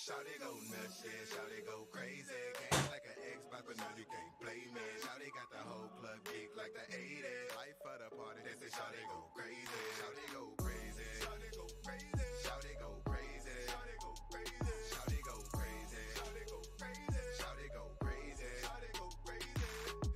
Shawty go nuts, yeah, shawty go crazy. Game like an Xbox, but no, you can't play me. Shawty got the whole club geek like the 80s. Life for the party, they say shawty go crazy. Shawty go crazy. Shawty go crazy. Shawty go crazy. Shawty go crazy. Shawty go crazy. Shawty go crazy. Shawty go crazy. Shawty go crazy.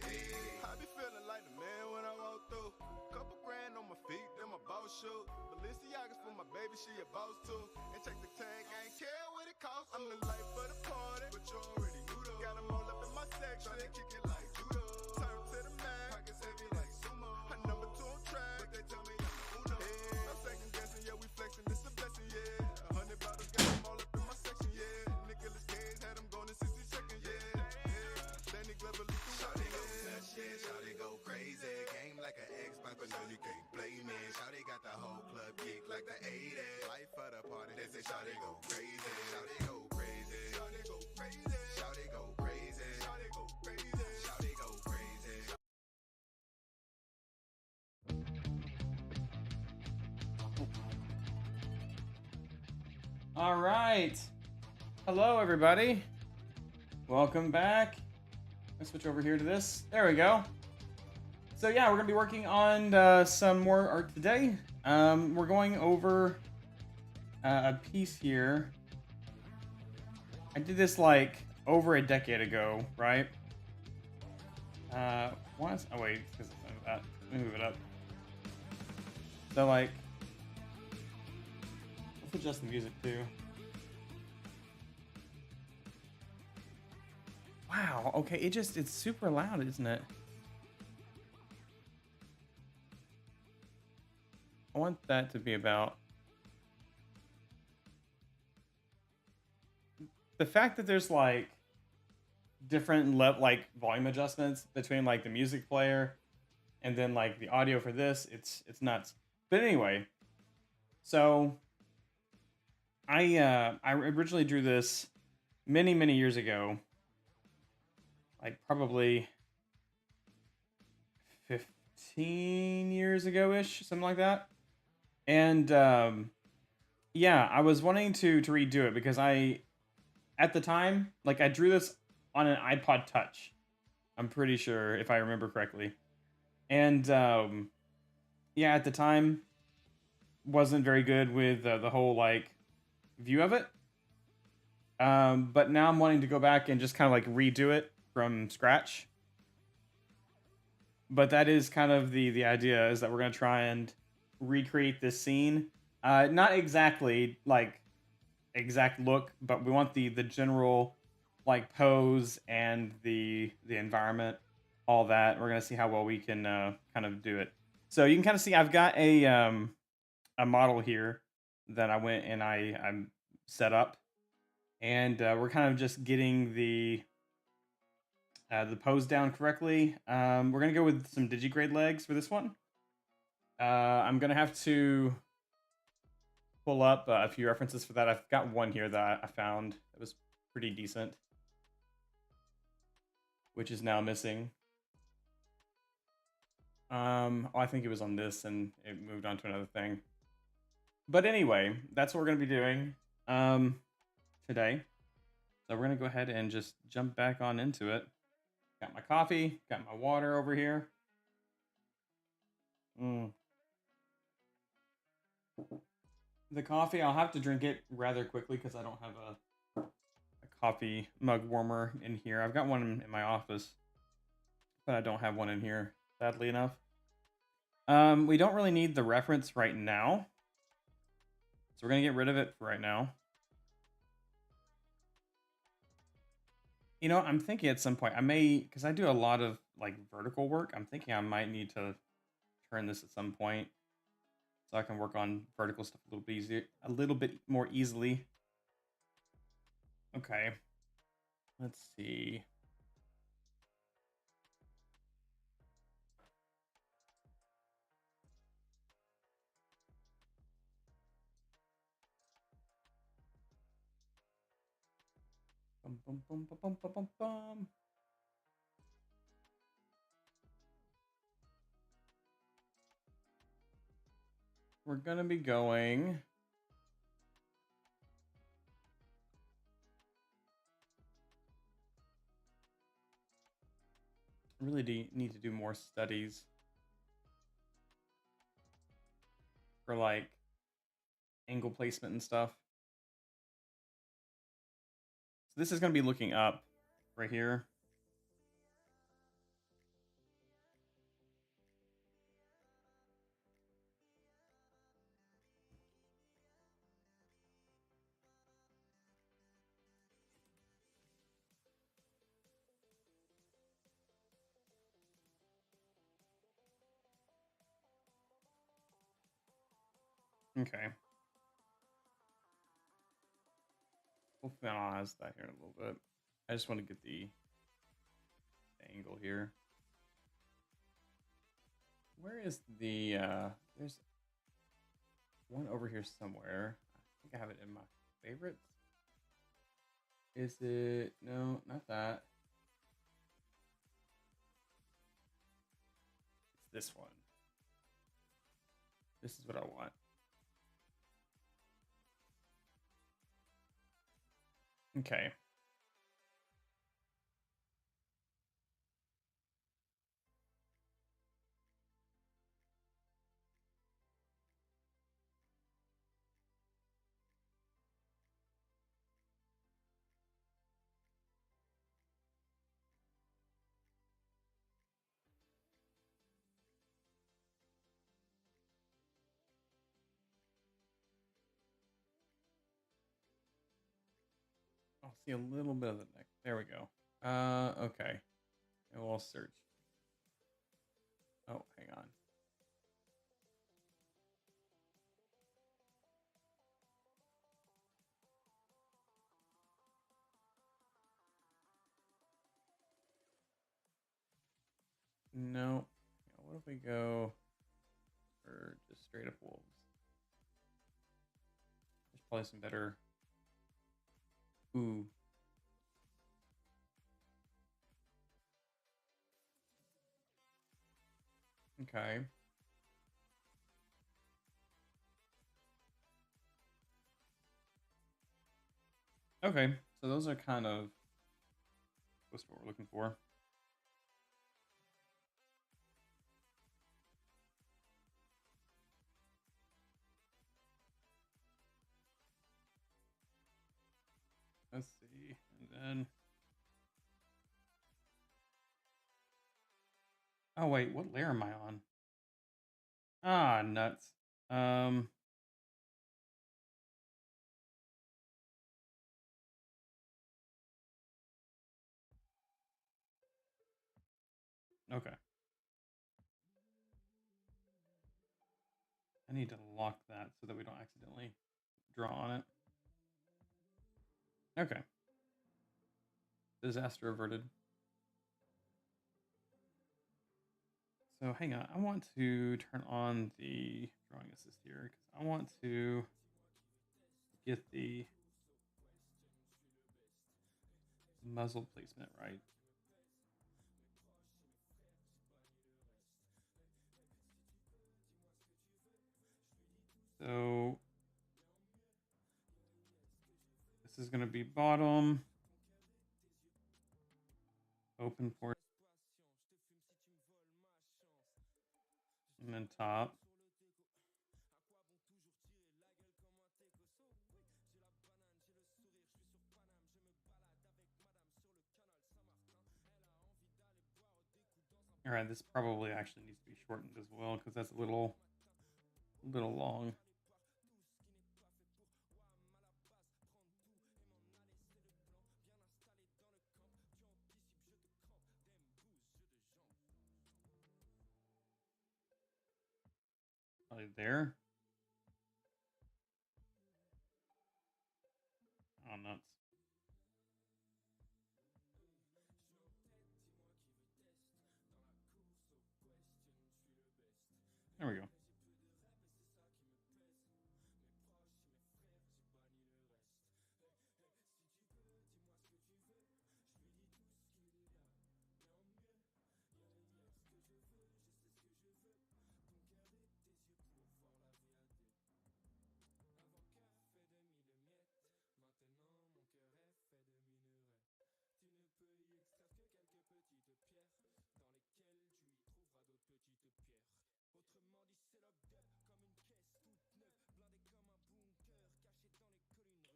Hey, I be feeling like the man when I walk through. Couple grand on my feet, then my boss shoot. Balenciagas for my baby, she a boss too. And check the tag, I ain't care what it costs. I'm the life for the party, but you already knew though. Got them all up in my section, they kick it like judo. Turn to the mag, pockets heavy like sumo. I number 2 on track, but they tell me I'm the uno. Yeah, I'm second guessing, yeah, we flexing, it's a blessing, yeah. 100 bottles, got them all up in my section, yeah. Nicolas Cage had them going in 60 seconds, yeah. Danny Glover, Shawty go nuts, yeah, shawty go crazy. Game like an Xbox, but no, you can't play me. Shawty got the whole club geek like the 80s. Life for the party, they say shawty go crazy. Shawty go crazy. Shawty go crazy. Shawty go crazy. Shawty go crazy. Shawty go crazy. All right. Hello, everybody. Welcome back. Let's switch over here to this. There we go. So yeah, we're gonna be working on some more art today. We're going over a piece here. I did this like over a decade ago, right? Once. Oh wait, because of that. Let me move it up. So like, let's adjust the music too. Wow. Okay, it's super loud, isn't it? I want that to be about the fact that there's like different like volume adjustments between like the music player and then like the audio for this. It's nuts. But anyway, so I originally drew this many years ago, like probably 15 years ago ish, something like that. And yeah, I was wanting to redo it because at the time, like I drew this on an iPod Touch. I'm pretty sure if I remember correctly. And yeah, at the time wasn't very good with the whole like view of it. But now I'm wanting to go back and just kind of like redo it from scratch. But that is kind of the idea, is that we're going to try and recreate this scene. Not exactly like exact look, but we want the general like pose and the environment, all that. We're going to see how well we can kind of do it. So you can kind of see I've got a model here that I went and I'm set up, and we're kind of just getting the pose down correctly. We're gonna go with some digigrade legs for this one. I'm gonna have to pull up a few references for that. I've got one here that I found that was pretty decent, which is now missing. Oh, I think it was on this and it moved on to another thing. But anyway, that's what we're gonna be doing today. So we're gonna go ahead and just jump back on into it. Got my coffee, got my water over here. The coffee, I'll have to drink it rather quickly because I don't have a coffee mug warmer in here. I've got one in my office, but I don't have one in here, sadly enough. We don't really need the reference right now, so we're gonna get rid of it for right now. You know, I'm thinking at some point I may, because I do a lot of like vertical work, I'm thinking I might need to turn this at some point so I can work on vertical stuff a little bit easier, a little bit more easily. Okay, let's see. Bum, bum, bum, bum, bum, bum, bum, bum. We're gonna be going Really need to do more studies for like angle placement and stuff. So this is going to be looking up right here. Okay. We'll finalize that here in a little bit. I just want to get the angle here. Where is the, there's one over here somewhere. I think I have it in my favorites. Is it, no, not that. It's this one. This is what I want. Okay. I'll see a little bit of the neck. There we go. Okay. And we'll search. Oh, hang on. No. Yeah, what if we go for just straight up wolves? There's probably some better. Ooh. Okay. Okay. So those are kind of what's what we're looking for. Let's see. And then oh wait, what layer am I on? Ah, nuts. Okay. I need to lock that so that we don't accidentally draw on it. Okay. Disaster averted. So hang on, I want to turn on the drawing assist here because I want to get the muzzle placement right. So this is going to be bottom, open port, and then top. All right, this probably actually needs to be shortened as well because that's a little long. Probably there. Oh, nuts. There we go.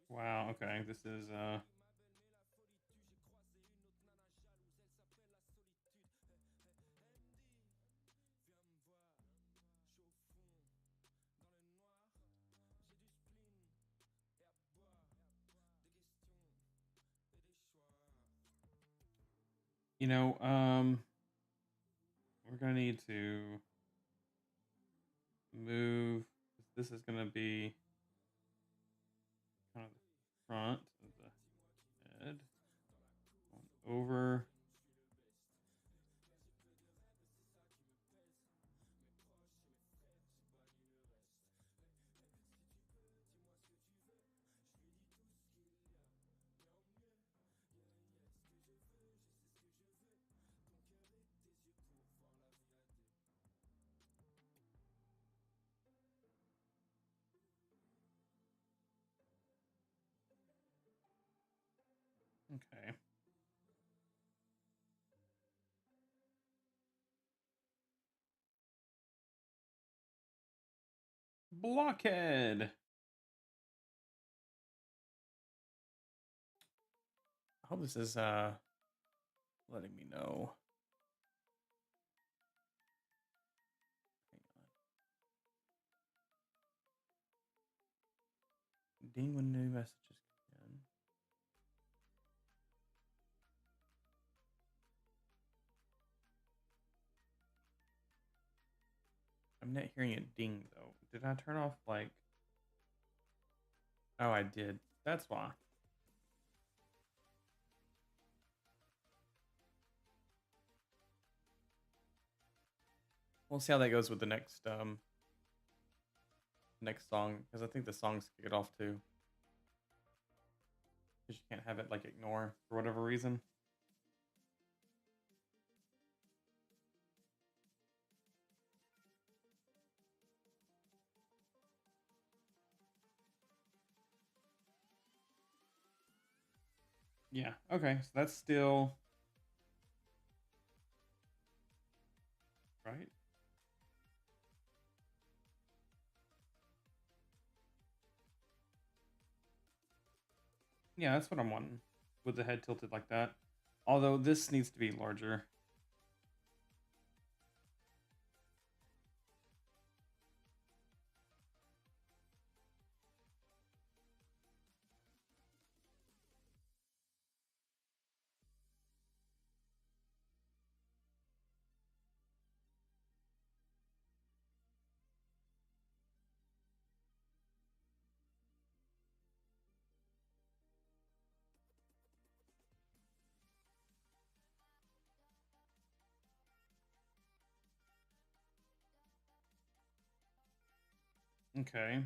Wow, okay, this is you know, we're gonna need to move. This is gonna be kind of the front of the head. Going over. Okay. Blockhead. I hope this is letting me know. Hang on. Ding when new messages come in. I'm not hearing it ding though. Did I turn off like? Oh, I did. That's why. We'll see how that goes with the next song, because I think the songs kick it off too. Because you can't have it like ignore for whatever reason. Yeah. Okay. So that's still right. Yeah, that's what I'm wanting with the head tilted like that. Although this needs to be larger. Okay.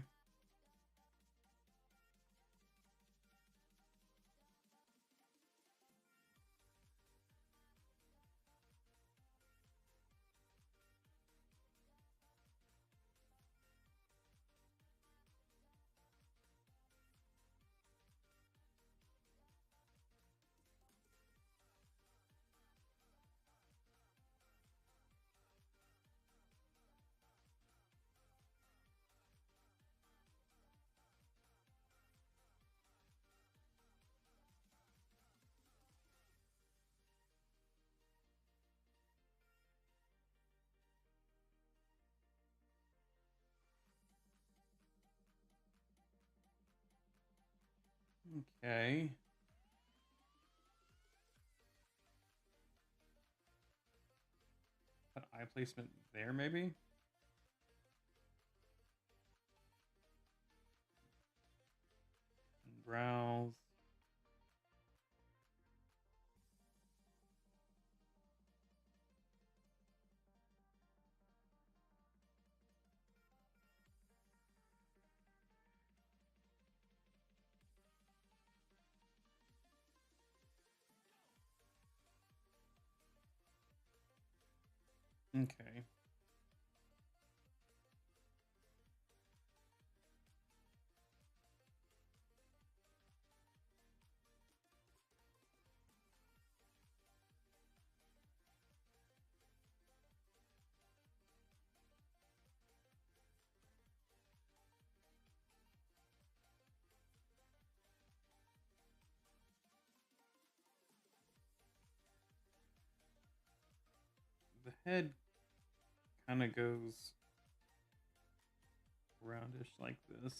Okay. Put eye placement there, maybe. And brows. Okay. head kind of goes roundish like this.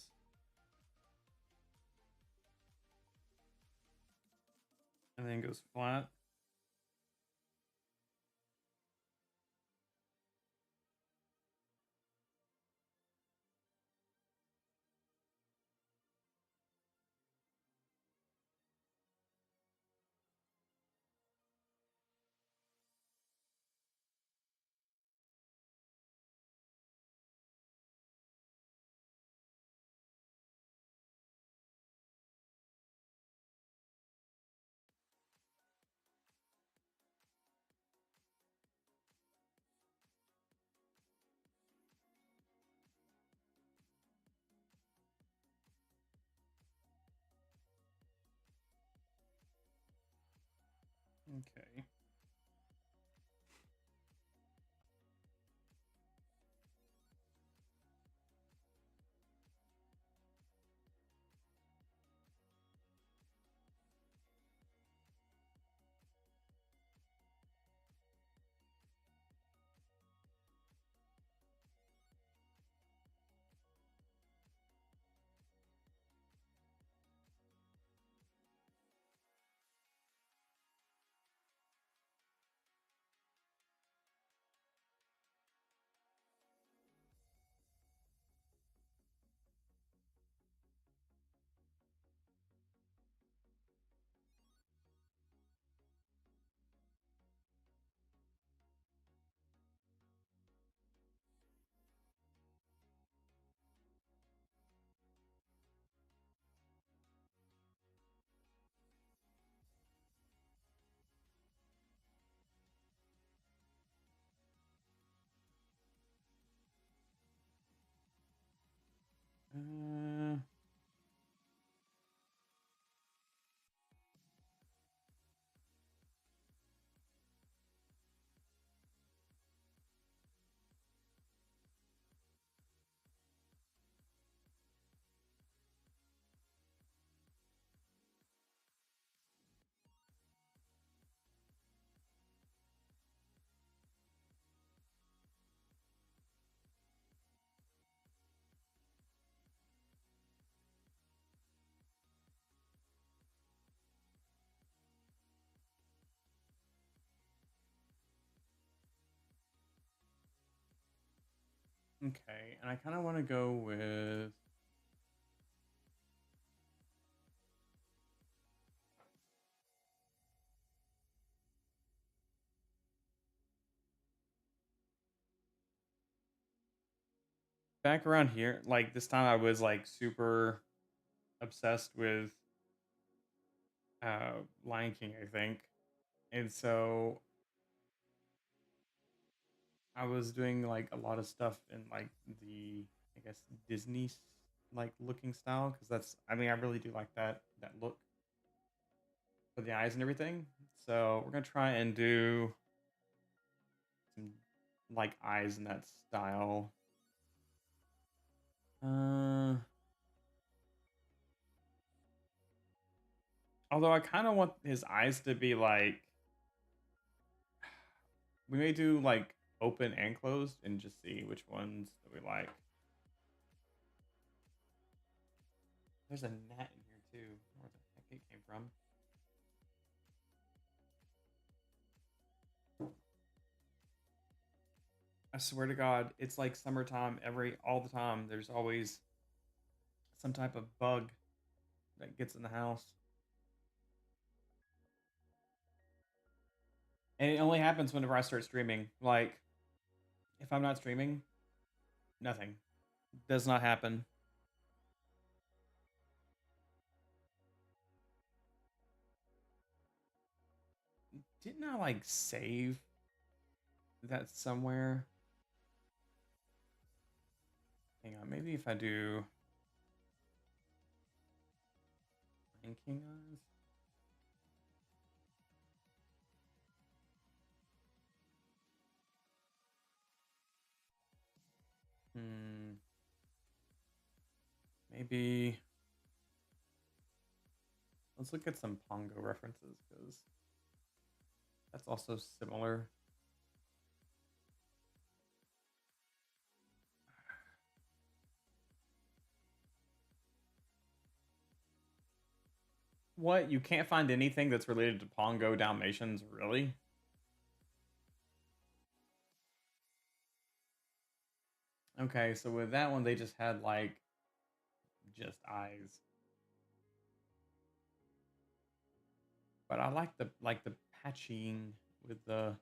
And then goes flat. Okay. Uh, okay, and I kind of want to go with back around here. Like this time, I was like super obsessed with Lion King, I think, and so I was doing like a lot of stuff in like the I guess Disney like looking style because that's I mean I really do like that look for the eyes and everything. So we're gonna try and do some like eyes in that style. Uh, Although I kind of want his eyes to be like we may do like open and closed and just see which ones that we like. There's a gnat in here too. Where the heck it came from? I swear to God, it's like summertime all the time. There's always some type of bug that gets in the house. And it only happens whenever I start streaming. Like, if I'm not streaming, nothing. Does not happen. Didn't I like save that somewhere? Hang on, maybe if I do Lion King eyes. Hmm. Maybe let's look at some Pongo references because that's also similar. What? You can't find anything that's related to Pongo Dalmatians, really? Okay, so with that one, they just had like just eyes. But I like the patching with the.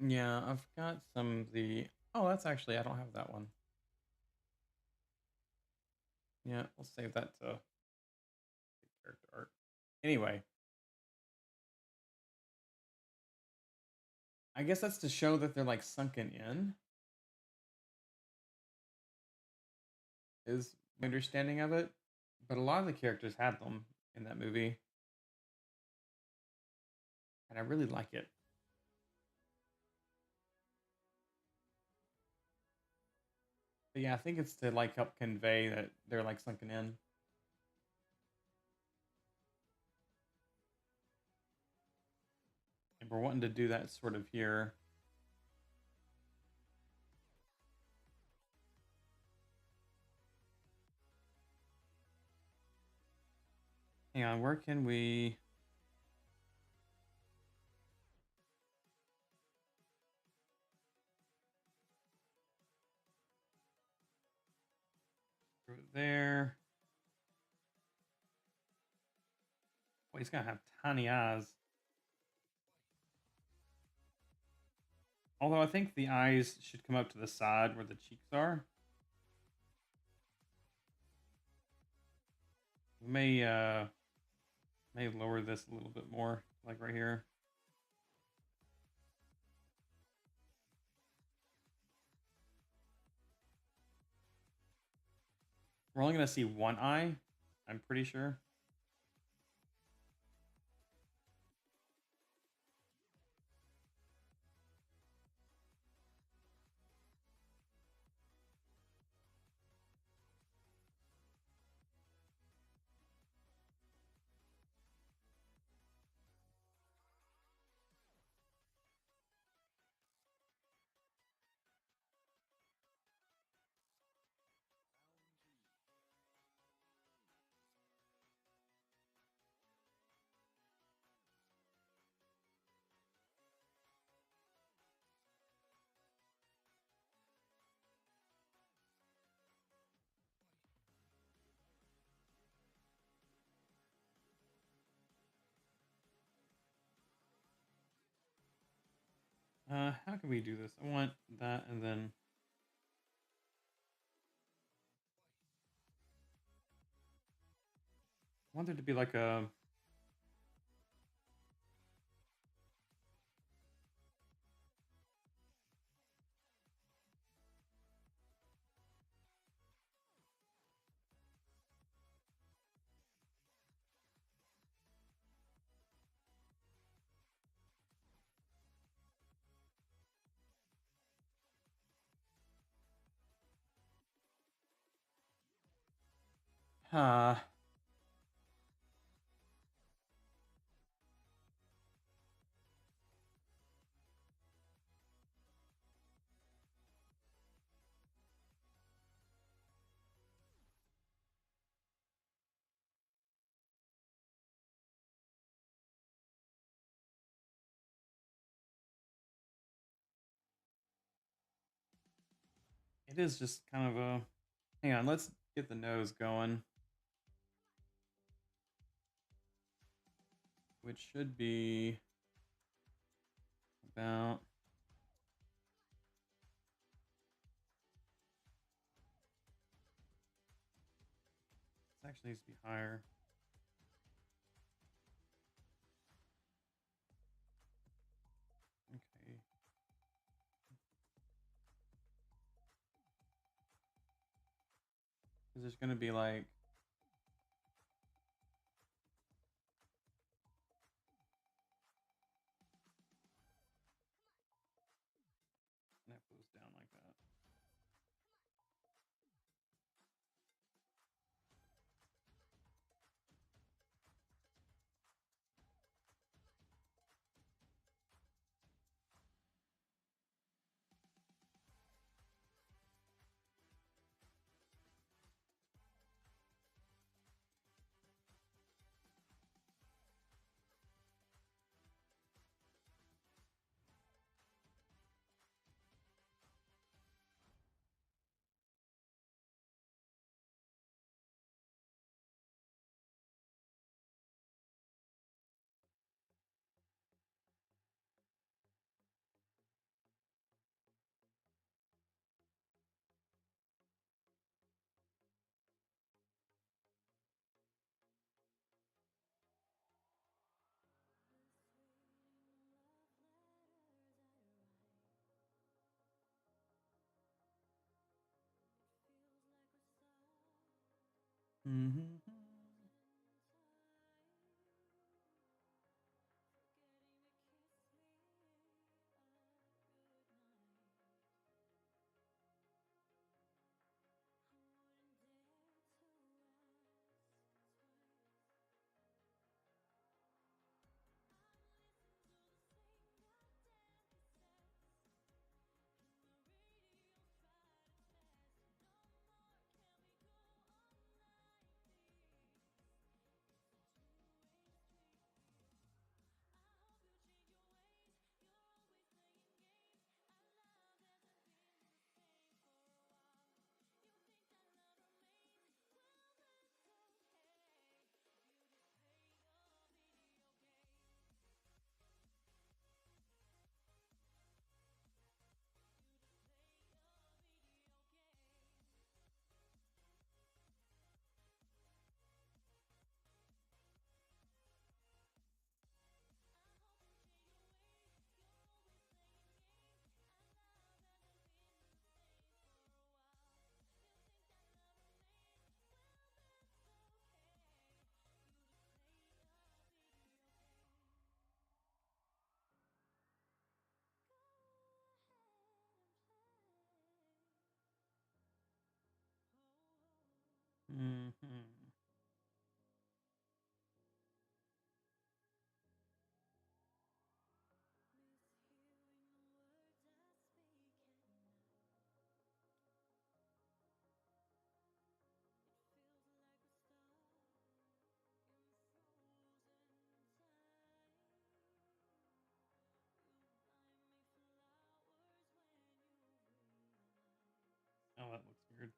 Yeah, I've got some of the. Oh, that's actually I don't have that one. Yeah, we'll save that to character art. Anyway, I guess that's to show that they're like sunken in. Is my understanding of it. But a lot of the characters had them in that movie, and I really like it. But yeah, I think it's to like help convey that they're like sunken in. And we're wanting to do that sort of here. Hang on, where can we? There. Well, he's gonna have tiny eyes. Although I think the eyes should come up to the side where the cheeks are. We may lower this a little bit more, like right here. We're only gonna see one eye, I'm pretty sure. How can we do this? I want that, and then I want there to be like a. Uh, it is just kind of a. Hang on, let's get the nose going, which should be about. This actually needs to be higher. Okay. Because there's going to be like. That goes down like that. Mhm. Mhm. Oh, that looks weird.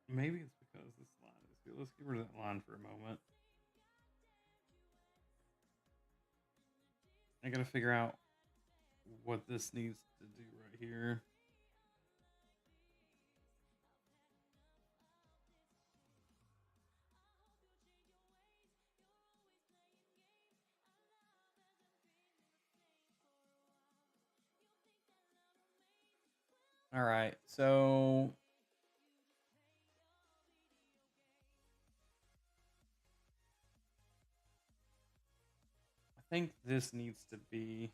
Maybe it's because this line is good. Let's get rid of that line for a moment. I gotta figure out what this needs to do right here. All right, so I think this needs to be.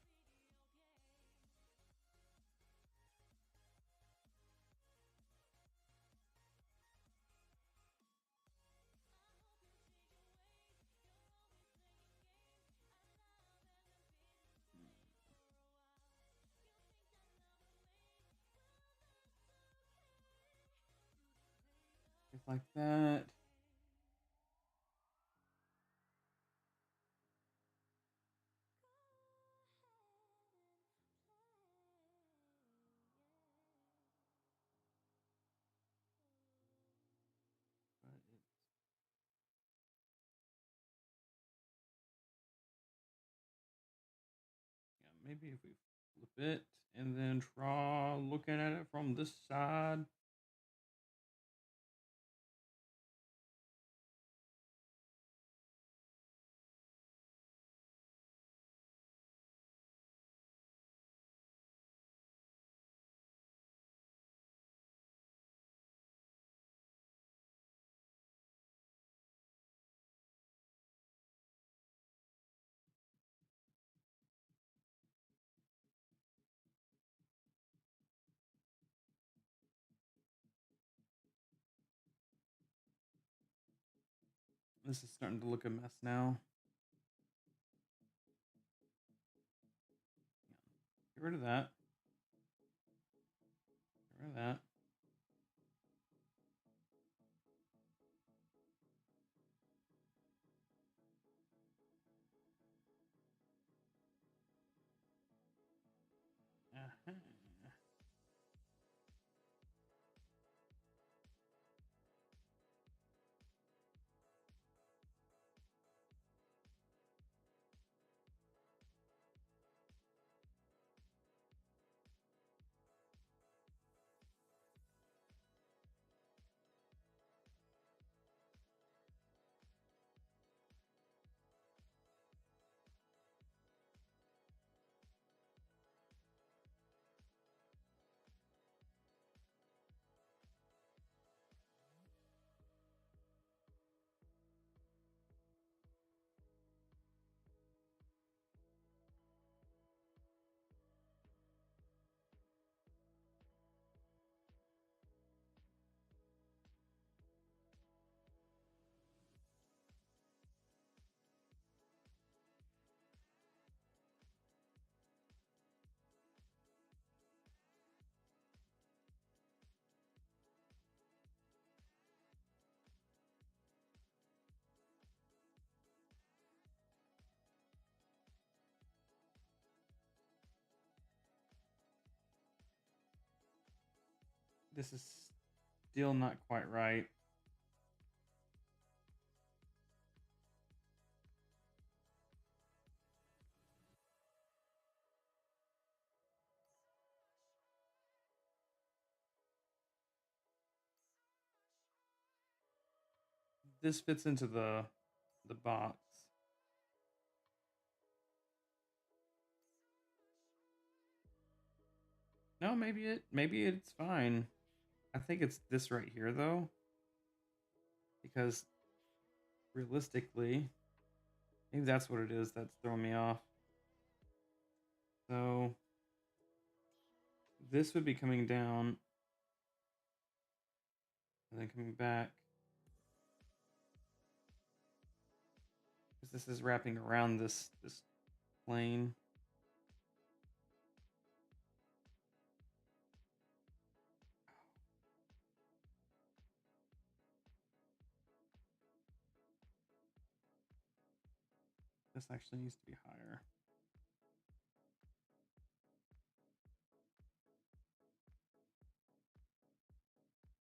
Just like that. But it's, yeah, maybe if we flip it and then try looking at it from this side. This is starting to look a mess now. Get rid of that. Get rid of that. Uh-huh. This is still not quite right. This fits into the box. No, maybe it's fine. I think it's this right here though, because realistically, maybe that's what it is that's throwing me off. So this would be coming down and then coming back, because this is wrapping around this plane. This actually needs to be higher.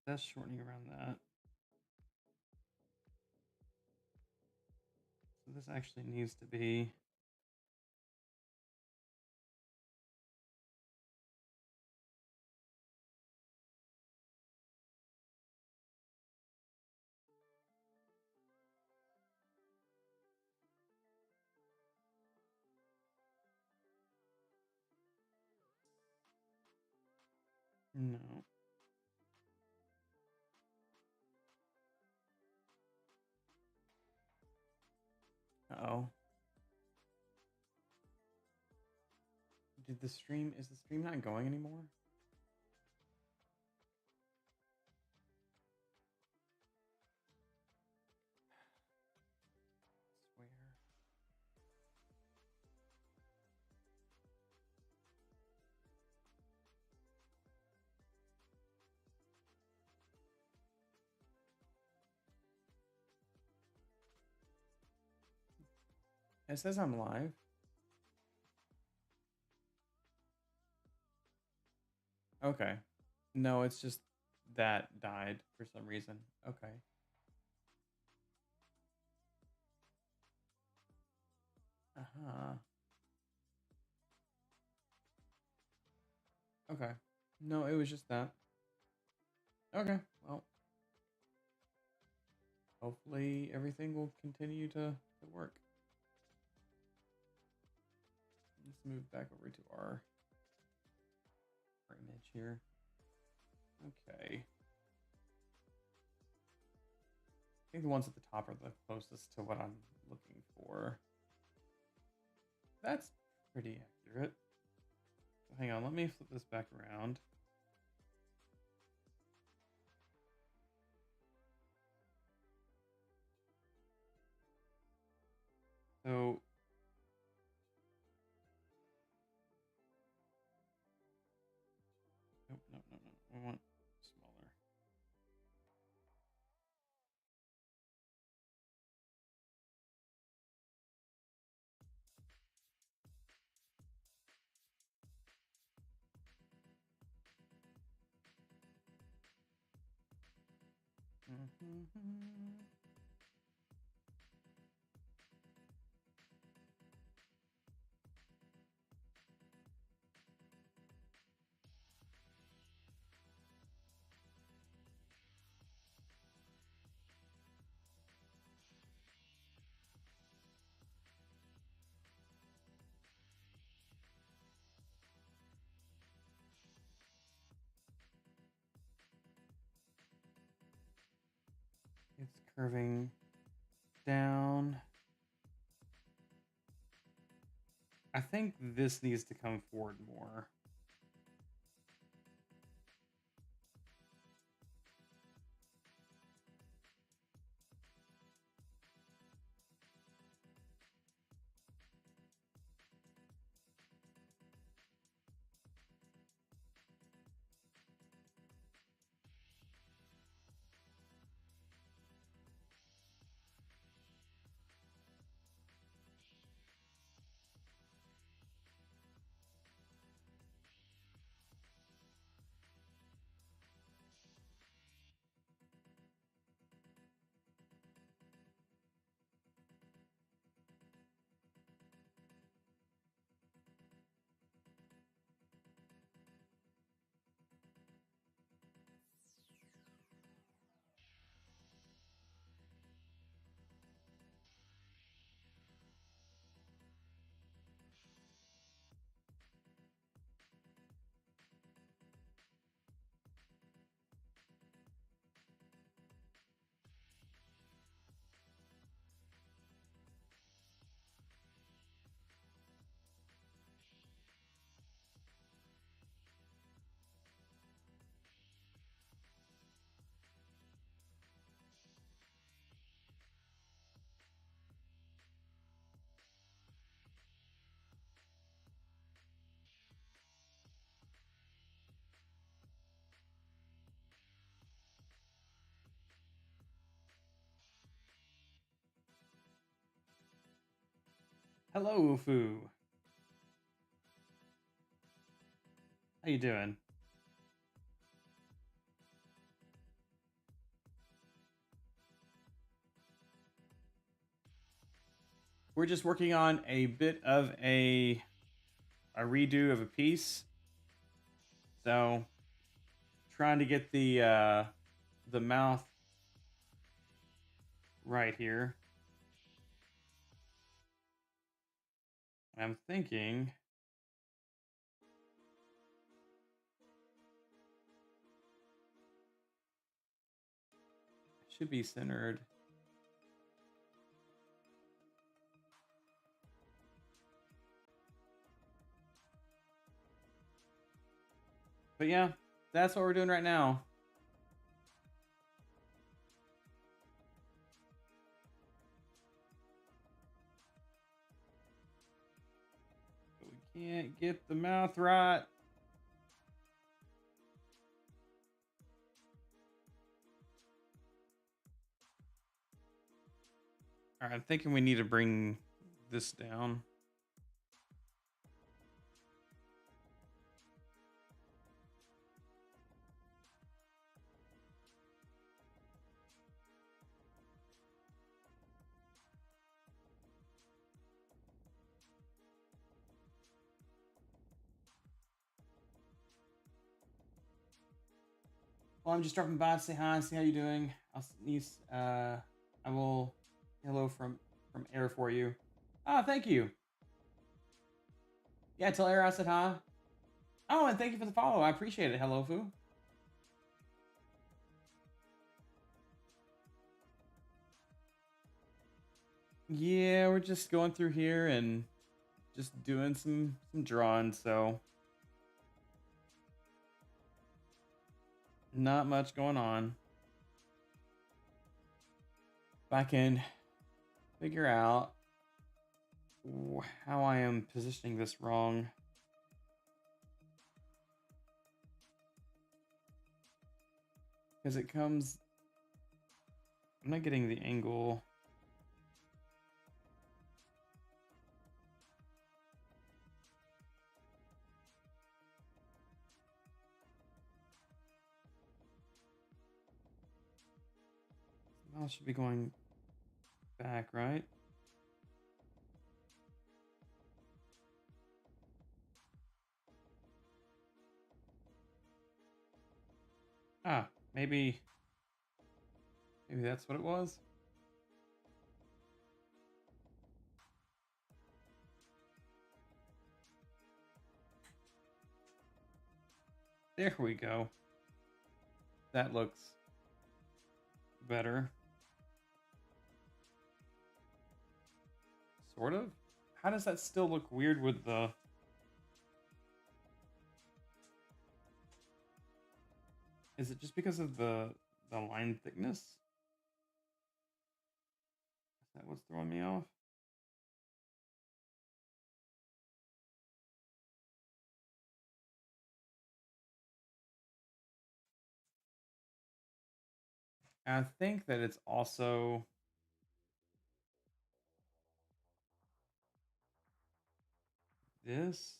That's shortening around that. So this actually needs to be no. Uh-oh. Is the stream not going anymore? I swear. It says I'm live. Okay. No, it's just that died for some reason. Okay. Uh-huh. Okay. No, it was just that. Okay. Well, hopefully everything will continue to work. Let's move back over to our image here. Okay. I think the ones at the top are the closest to what I'm looking for. That's pretty accurate. So hang on, let me flip this back around. So nope, no. I want smaller. It's curving down. I think this needs to come forward more. Hello, Ufu. How you doing? We're just working on a bit of a redo of a piece. So trying to get the mouth right here. I'm thinking it should be centered. But yeah, that's what we're doing right now. We can't get the mouth right. All right, I'm thinking we need to bring this down. Well, I'm just dropping by to say hi, see how you doing. I will hello from Air for you. Ah, thank you. Yeah, tell Air I said hi. Oh, and thank you for the follow. I appreciate it. Hello, Fu. Yeah, we're just going through here and just doing some drawing, so not much going on. If I can figure out how I am positioning this wrong. Because it comes... I'm not getting the angle. Well, it should be going back, right? Ah, maybe that's what it was. There we go. That looks better. Sort of. How does that still look weird with the... Is it just because of the line thickness? Is that what's throwing me off? I think that it's also... this.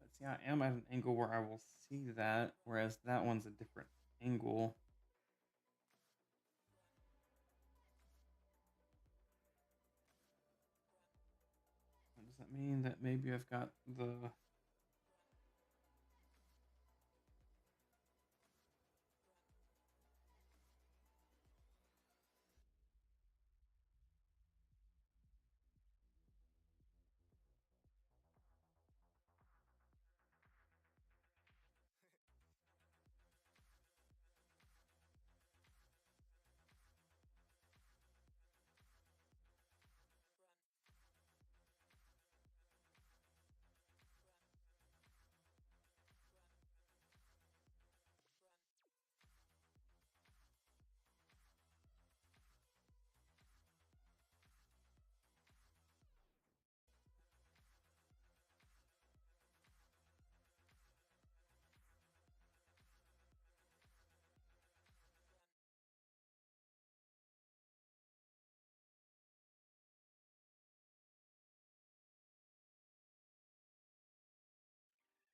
Let's see, I am at an angle where I will see that, whereas that one's a different angle. mean that maybe I've got the...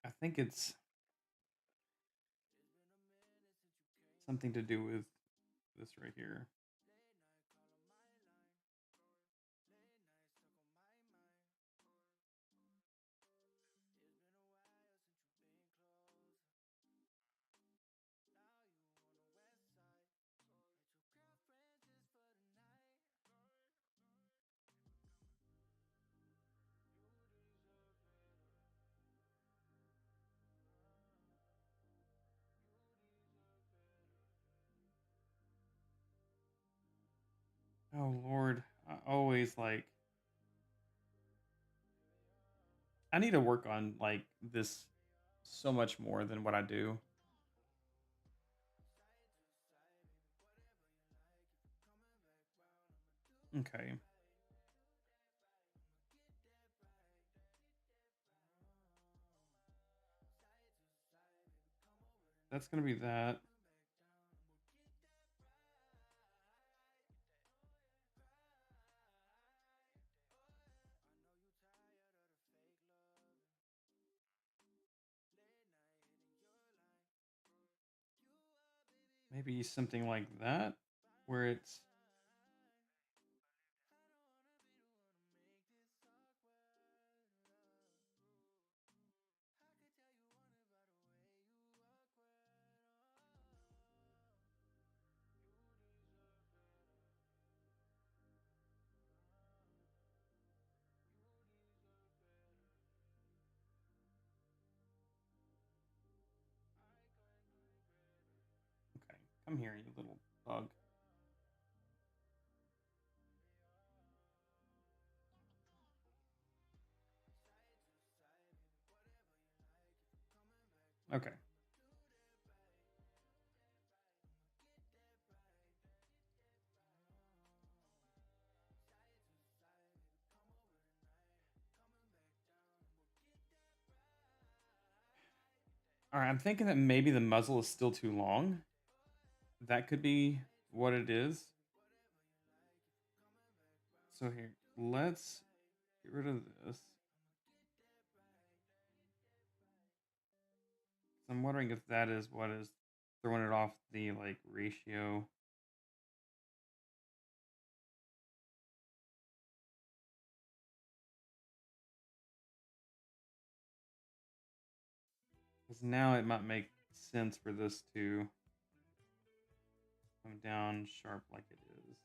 I think it's something to do with this right here. Oh Lord, I always like... I need to work on like this so much more than what I do. Okay. That's gonna be that. Maybe something like that, where it's... Okay, come here, you little bug. Okay. All right, I'm thinking that maybe the muzzle is still too long. That could be what it is. So here, let's get rid of this. I'm wondering if that is what is throwing it off the like ratio. Because now it might make sense for this to come down sharp like it is.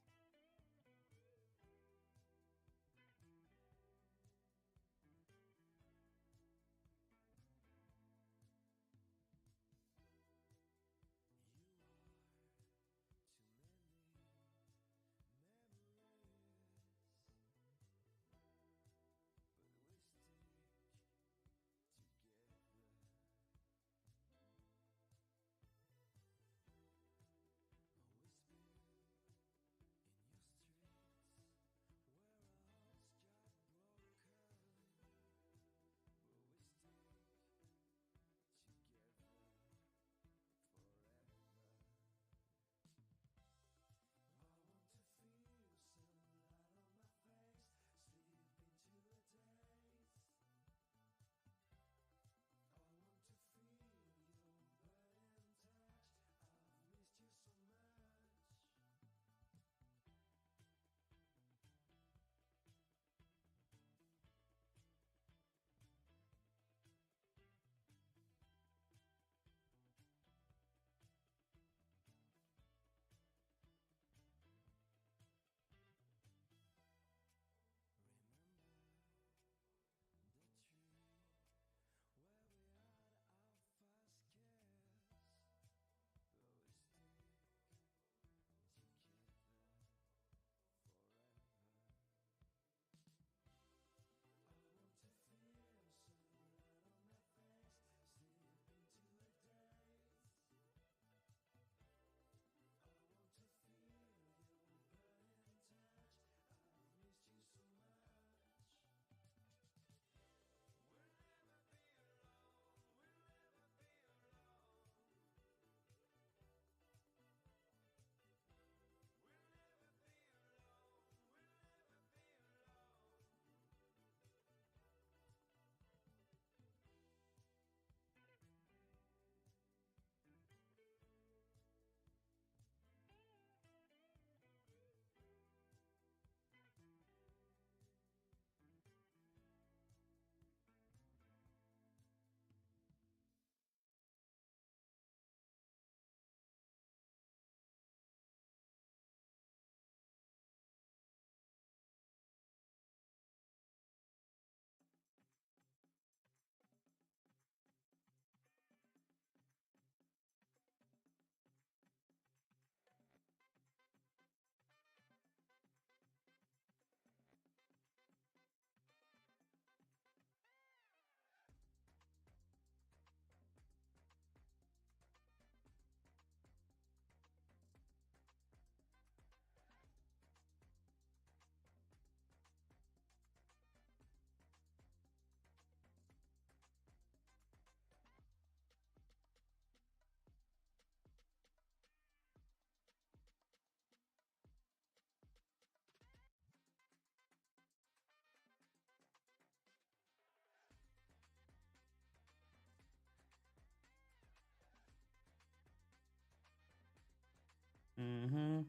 Mm-hmm.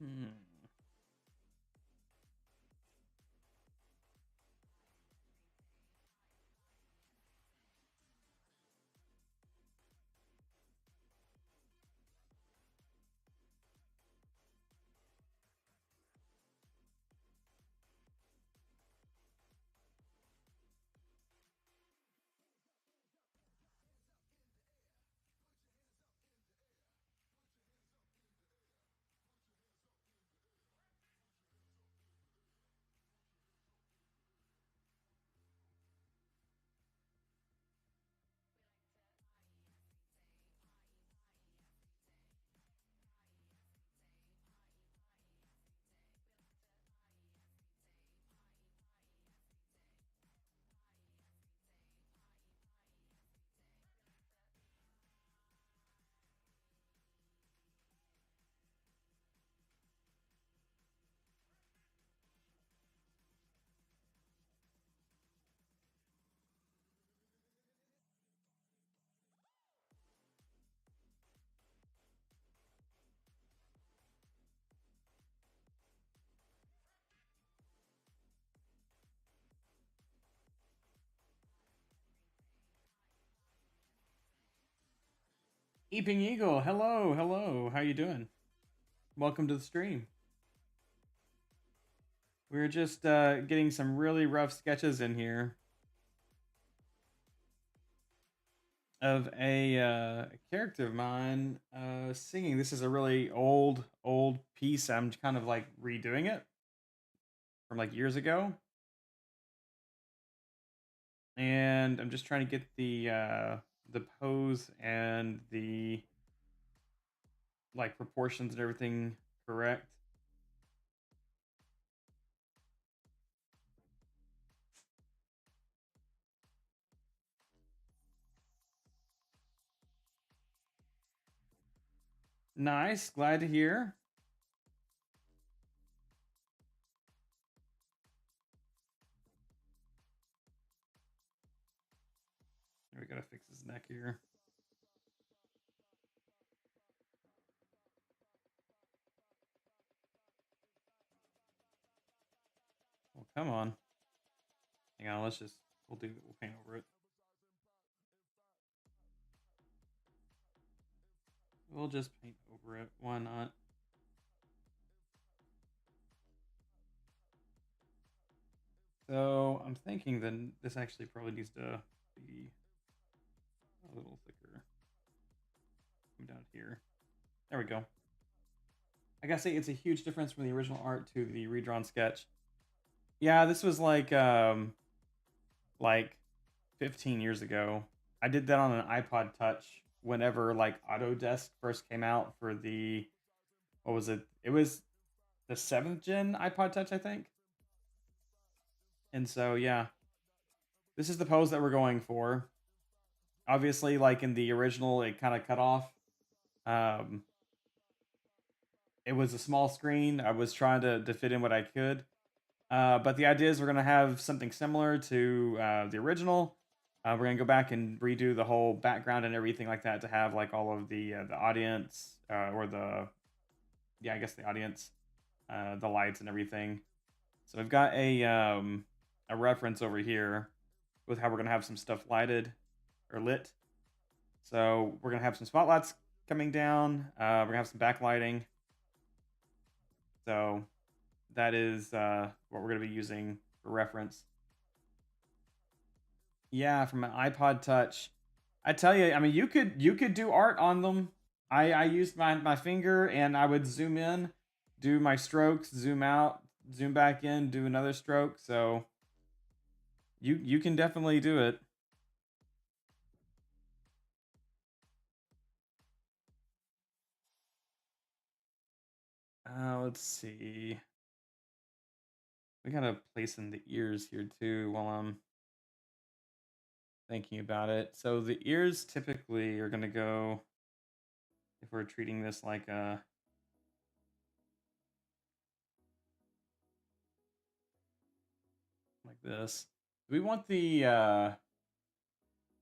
Hmm. Eeping Eagle, hello, hello. How you doing? Welcome to the stream. We're just getting some really rough sketches in here of a character of mine singing. This is a really old piece. I'm kind of like redoing it from like years ago, and I'm just trying to get the pose and the like proportions and everything correct. Nice, glad to hear. We gotta fix his neck here. Well, come on. Hang on, we'll paint over it. We'll just paint over it. Why not? So I'm thinking then this actually probably needs to be a little thicker. Come down here. There we go. I gotta say it's a huge difference from the original art to the redrawn sketch. Yeah, this was like like 15 years ago. I did that on an iPod Touch whenever like Autodesk first came out for the, what was it? It was the 7th gen iPod Touch, I think. And so, yeah, this is the pose that we're going for. Obviously, like in the original, it kind of cut off. Um, it was a small screen. I was trying to fit in what I could. But the idea is we're going to have something similar to the original. We're going to go back and redo the whole background and everything like that to have like all of the audience or the, yeah, I guess the audience, the lights and everything. So we've got a reference over here with how we're going to have some stuff lighted or lit. So we're going to have some spotlights coming down. We're going to have some backlighting. So that is what we're going to be using for reference. Yeah, from an iPod Touch. I tell you, I mean, you could do art on them. I used my finger and I would zoom in, do my strokes, zoom out, zoom back in, do another stroke. So you can definitely do it. Let's see. We gotta place in the ears here too while I'm thinking about it. So the ears typically are gonna go, if we're treating this like a, like this. Do we want the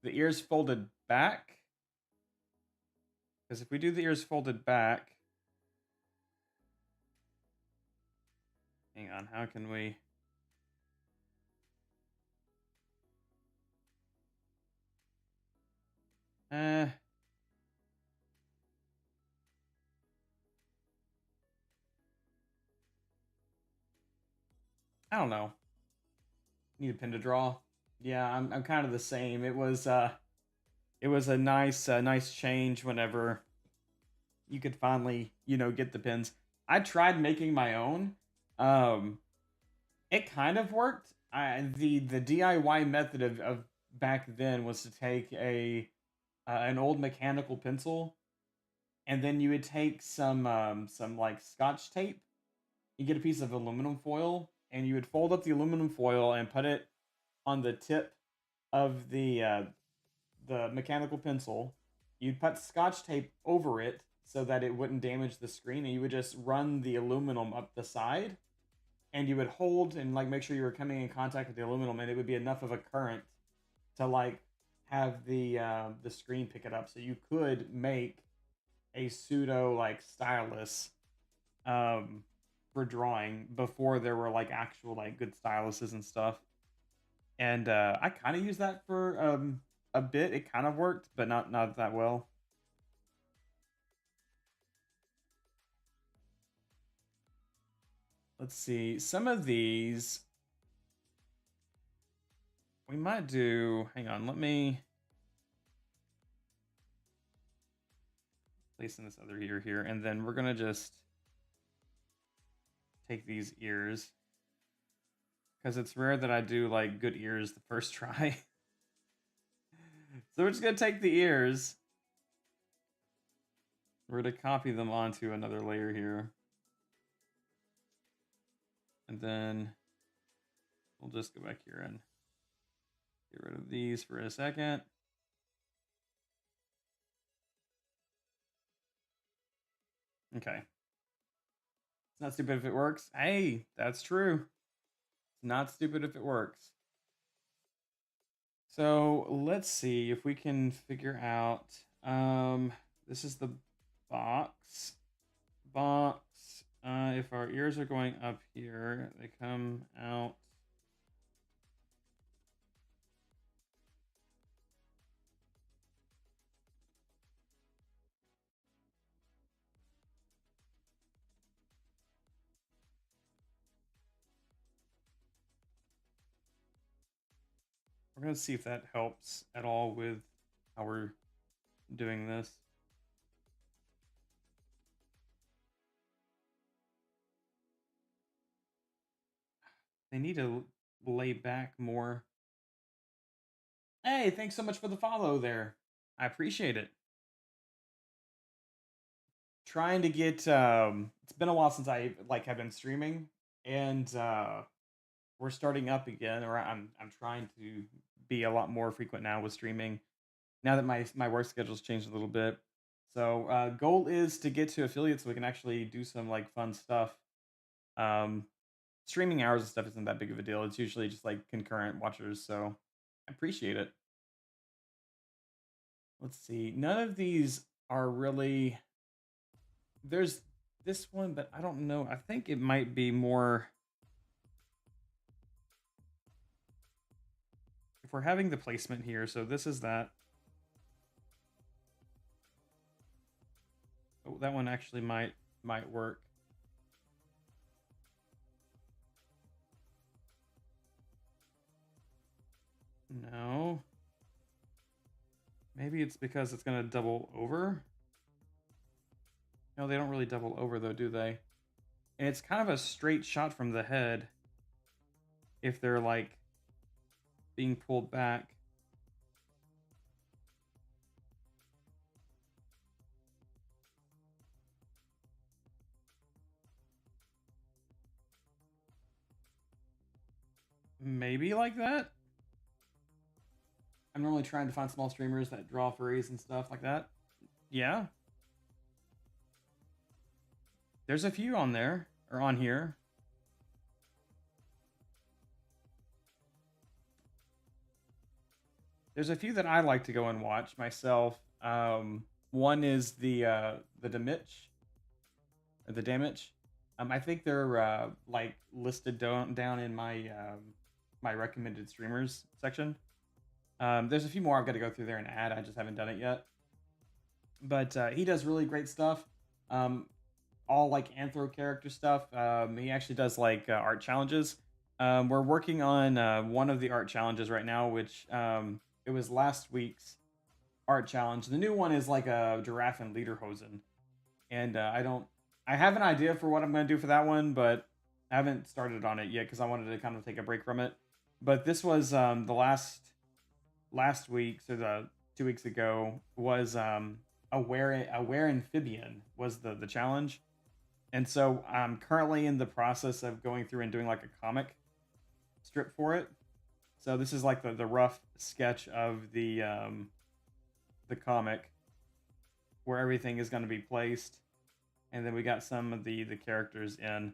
ears folded back? Because if we do the ears folded back, hang on, how can we? I don't know. Need a pen to draw. Yeah, I'm kind of the same. It was a nice change whenever you could finally, get the pins. I tried making my own. Um, it kind of worked. The DIY method of back then was to take an old mechanical pencil, and then you would take some like Scotch tape. You get a piece of aluminum foil, and you would fold up the aluminum foil and put it on the tip of the mechanical pencil. You'd put Scotch tape over it so that it wouldn't damage the screen, and you would just run the aluminum up the side, and you would hold and like make sure you were coming in contact with the aluminum, and it would be enough of a current to like have the screen pick it up, so you could make a pseudo like stylus um for drawing before there were like actual like good styluses and stuff. And I kind of used that for a bit. It kind of worked, but not that well. Let's see. Some of these we might do. Hang on, let me place in this other ear here, and then we're gonna just take these ears because it's rare that I do like good ears the first try. So we're just gonna take the ears. We're gonna copy them onto another layer here, and then we'll just go back here and get rid of these for a second. Okay. It's not stupid if it works. Hey, that's true. It's not stupid if it works. So let's see if we can figure out. This is the box. Box. If our ears are going up here, they come out. We're gonna see if that helps at all with how we're doing this. They need to lay back more. Hey, thanks so much for the follow there. I appreciate it. Trying to get it's been a while since I like have been streaming, and we're starting up again, or I'm trying to be a lot more frequent now with streaming now that my work schedule's changed a little bit. So goal is to get to affiliates so we can actually do some like fun stuff. Um Streaming hours and stuff isn't that big of a deal. It's usually just like concurrent watchers, so I appreciate it. Let's see. None of these are really there's this one, but I don't know. I think it might be more if we're having the placement here. So this is that. Oh, that one actually might work. No. Maybe it's because it's going to double over. No, they don't really double over though, do they? And it's kind of a straight shot from the head if they're like being pulled back. Maybe like that. I'm normally trying to find small streamers that draw furries and stuff like that. Yeah. There's a few on there, or on here. There's a few that I like to go and watch myself. One is the Damage, or the Damage. I think they're like listed down in my my recommended streamers section. There's a few more I've got to go through there and add. I just haven't done it yet. But he does really great stuff. All like anthro character stuff. He actually does like art challenges. We're working on one of the art challenges right now, which it was last week's art challenge. The new one is like a giraffe and lederhosen, and I have an idea for what I'm going to do for that one, but I haven't started on it yet because I wanted to kind of take a break from it. But this was the last week, so the 2 weeks ago was a were amphibian was the challenge, and so I'm currently in the process of going through and doing like a comic strip for it. So this is like the rough sketch of the comic where everything is going to be placed, and then we got some of the characters in.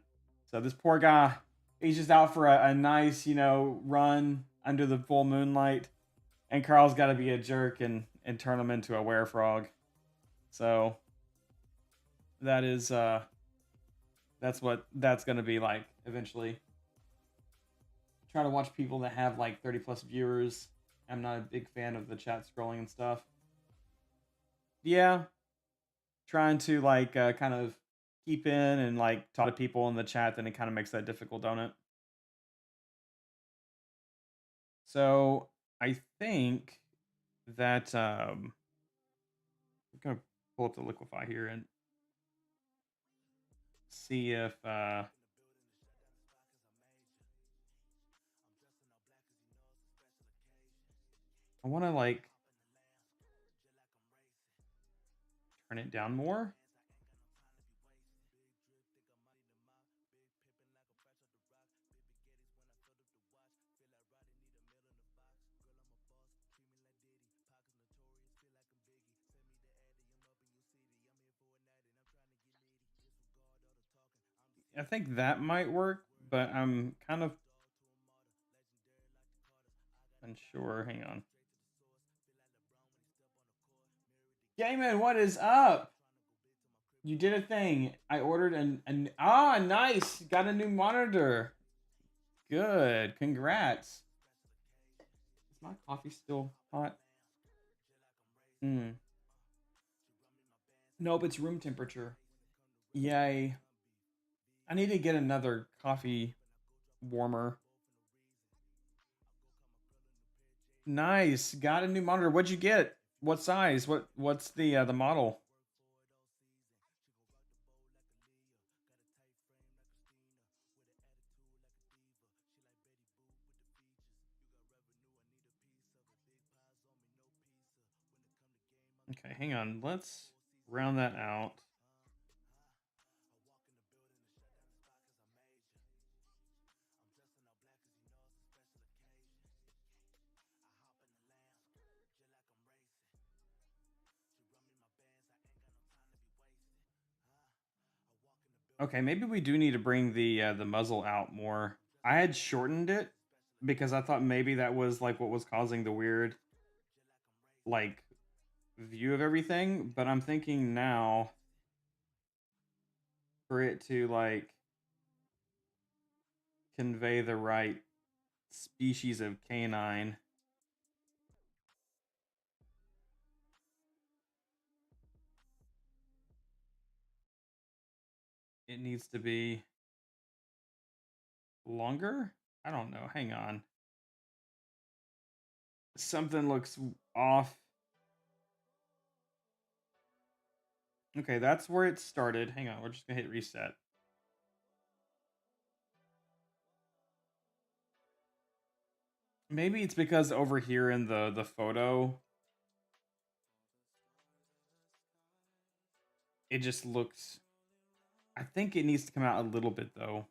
So this poor guy, he's just out for a nice run under the full moonlight, and Carl's got to be a jerk and turn him into a werefrog. So that is that's what that's going to be like eventually. Try to watch people that have like 30 plus viewers. I'm not a big fan of the chat scrolling and stuff. Yeah, trying to like kind of keep in and like talk to people in the chat, then it kind of makes that difficult, don't it? So I think that I'm gonna pull up the Liquify here and see if I want to like turn it down more. I think that might work, but I'm kind of unsure. Hang on. Gayman, what is up? You did a thing. I ordered nice. Got a new monitor. Good. Congrats. Is my coffee still hot? Nope, it's room temperature. Yay. I need to get another coffee warmer. Nice. Got a new monitor. What'd you get? What size? What's the model? Okay, hang on. Let's round that out. Okay, maybe we do need to bring the muzzle out more. I had shortened it because I thought maybe that was like what was causing the weird like view of everything, but I'm thinking now for it to like convey the right species of canine. It needs to be longer? I don't know. Hang on. Something looks off. Okay, that's where it started. Hang on, we're just gonna hit reset. Maybe it's because over here in the photo, it just looks. I think it needs to come out a little bit though.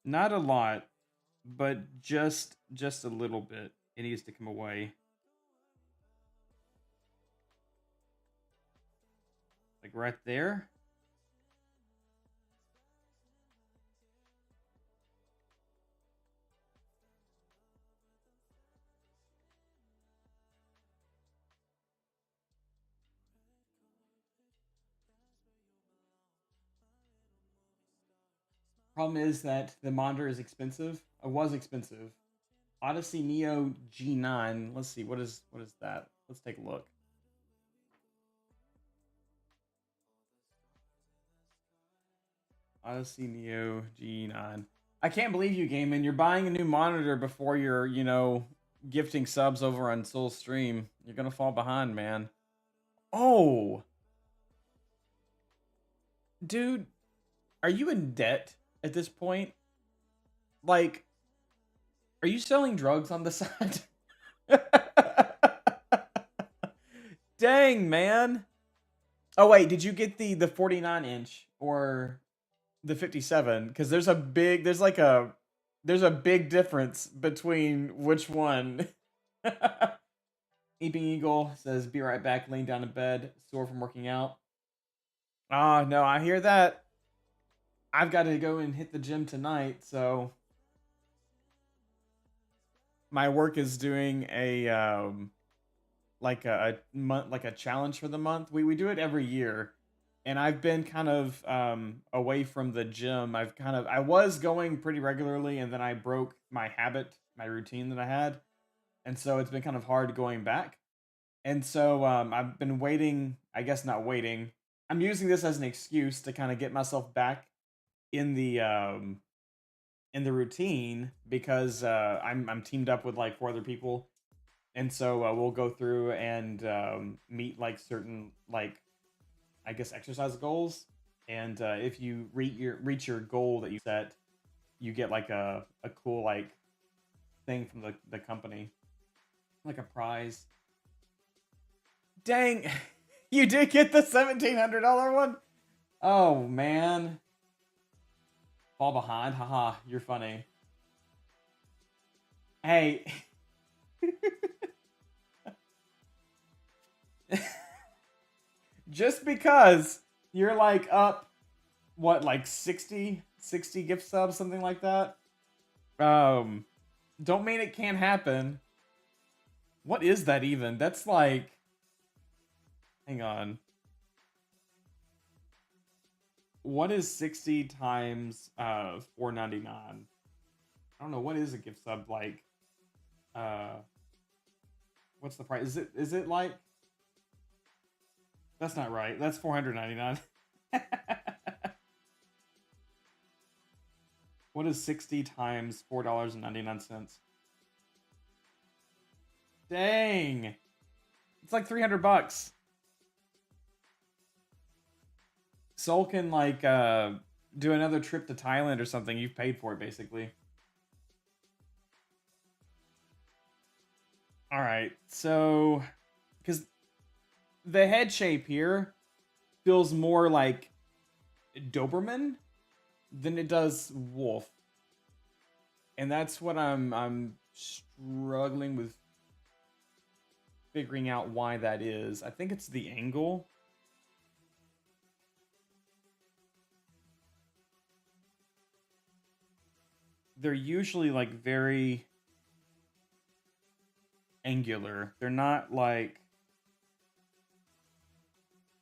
Not a lot, but just a little bit. It needs to come away. Like right there. Problem is that the monitor is expensive. It was expensive. Odyssey Neo G9. Let's see, what is that? Let's take a look. Odyssey Neo G9. I can't believe you, Gaiman. You're buying a new monitor before you're, gifting subs over on Soul Stream. You're gonna fall behind, man. Oh, dude, are you in debt at this point? Like, are you selling drugs on the side? Dang, man. Oh wait, did you get the 49 inch or the 57? Because there's a big difference between which one. Eeping Eagle says, "Be right back, laying down in bed, sore from working out." Oh no, I hear that. I've got to go and hit the gym tonight, so my work is doing a like a month, like a challenge for the month. We do it every year, and I've been kind of away from the gym. I was going pretty regularly, and then I broke my habit, my routine that I had, and so it's been kind of hard going back. And so I've been waiting. I guess not waiting. I'm using this as an excuse to kind of get myself back in the routine because I'm teamed up with like 4 other people, and so we'll go through and meet like certain like I guess exercise goals. And if you reach your goal that you set, you get like a cool like thing from the company, like a prize. Dang, you did get the $1,700 one. Oh man, fall behind. Haha, you're funny. Hey. Just because you're like up what like 60 gift subs, something like that, don't mean it can't happen. What is that even? That's like, hang on, what is 60 times $4.99? I don't know, what is a gift sub like? uh what's the price? Is it like, that's not right, that's $499. What is 60 times $4.99? Dang. It's like $300. Soul can like do another trip to Thailand or something. You've paid for it basically. All right. So cuz the head shape here feels more like Doberman than it does wolf. And that's what I'm struggling with figuring out why that is. I think it's the angle. They're usually like very angular. They're not like,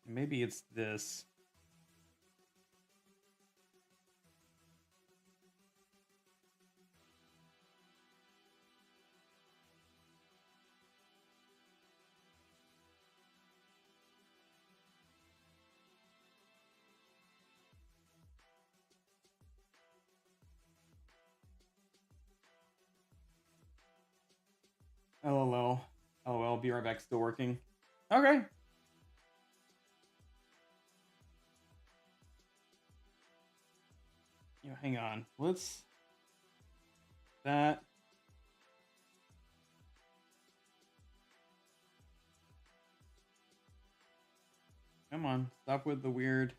maybe it's this. LOL. LOL, be right back, still working. Okay. Hang on. Let's that. Come on, stop with the weird.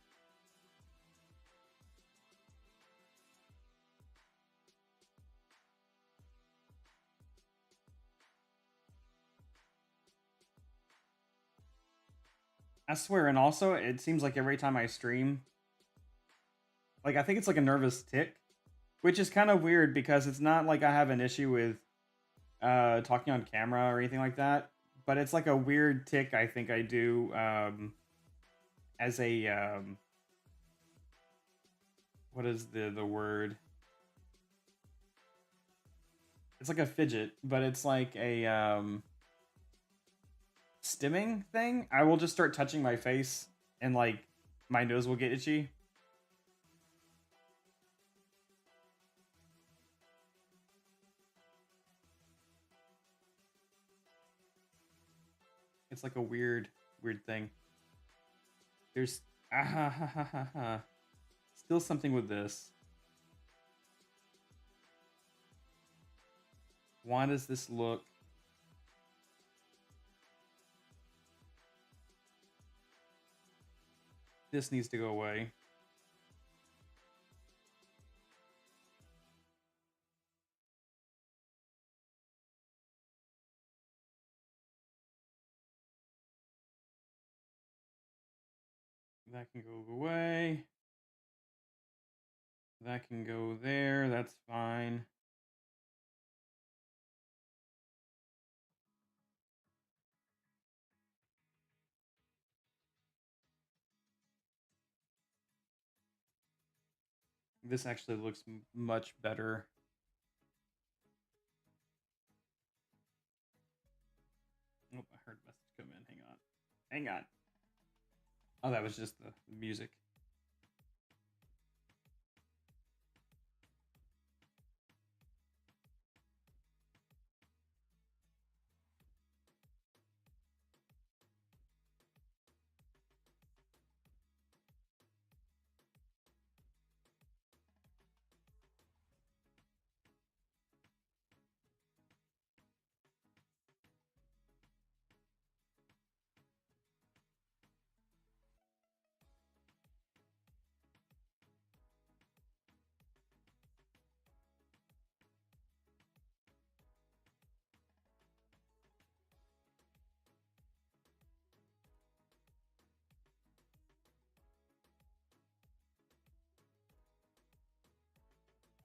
I swear, and also it seems like every time I stream, like I think it's like a nervous tick, which is kind of weird because it's not like I have an issue with talking on camera or anything like that, but it's like a weird tick I think I do as a what is the word? It's like a fidget, but it's like a stimming thing. I will just start touching my face and like my nose will get itchy. It's like a weird thing. There's still something with this. Why does this look? This needs to go away. That can go away. That can go there. That's fine. This actually looks much better. Oh, I heard a message come in. Hang on. Hang on. Oh, that was just the music.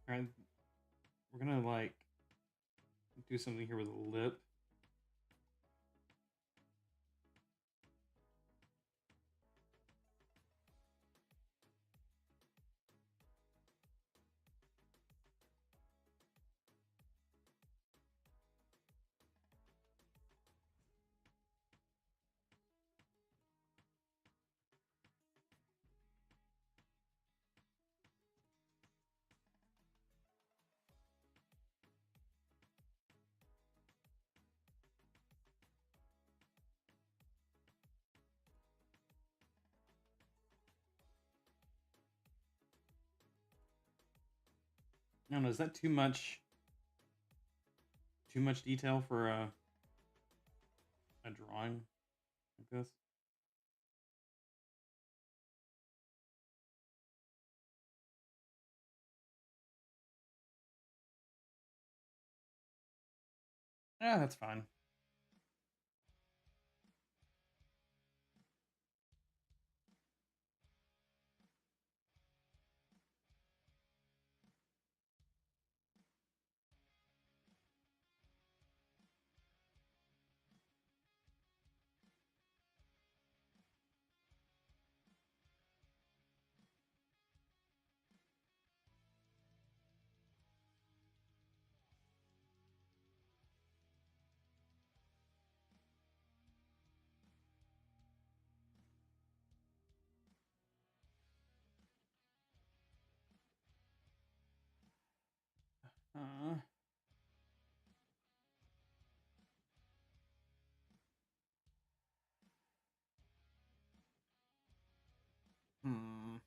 All right, we're gonna like do something here with a lip. I don't know. Is that too much? Too much detail for a drawing like this? Yeah, that's fine. Uh, hmm.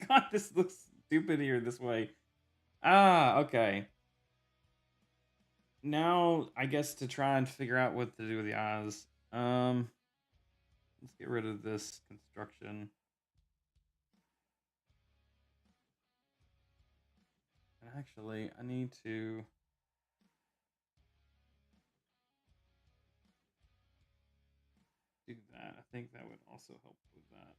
God, this looks stupid here this way. Ah, okay. Now, I guess to try and figure out what to do with the eyes. Let's get rid of this construction. And actually, I need to do that. I think that would also help with that.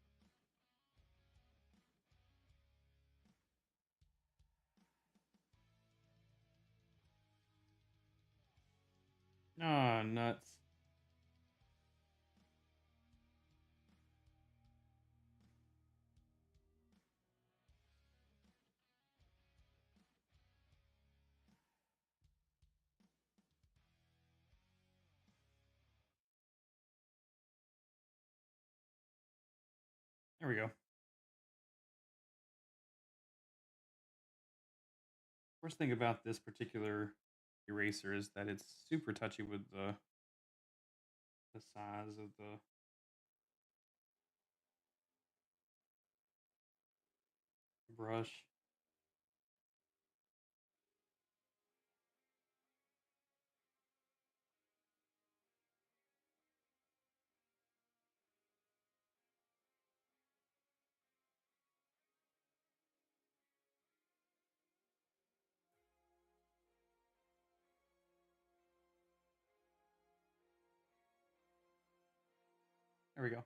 Ah, nuts. There we go. First thing about this particular eraser is that it's super touchy with the size of the brush. There we go.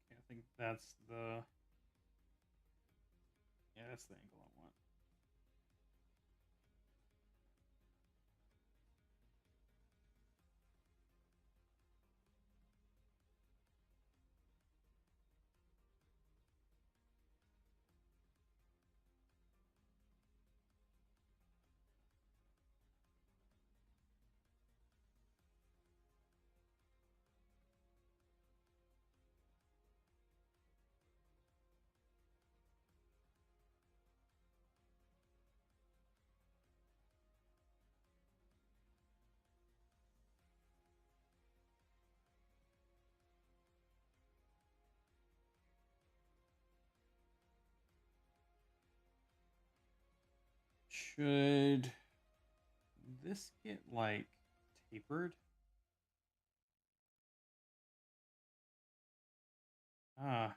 Okay, I think that's the yeah, that's the angle I want. Should this get like tapered? Ah,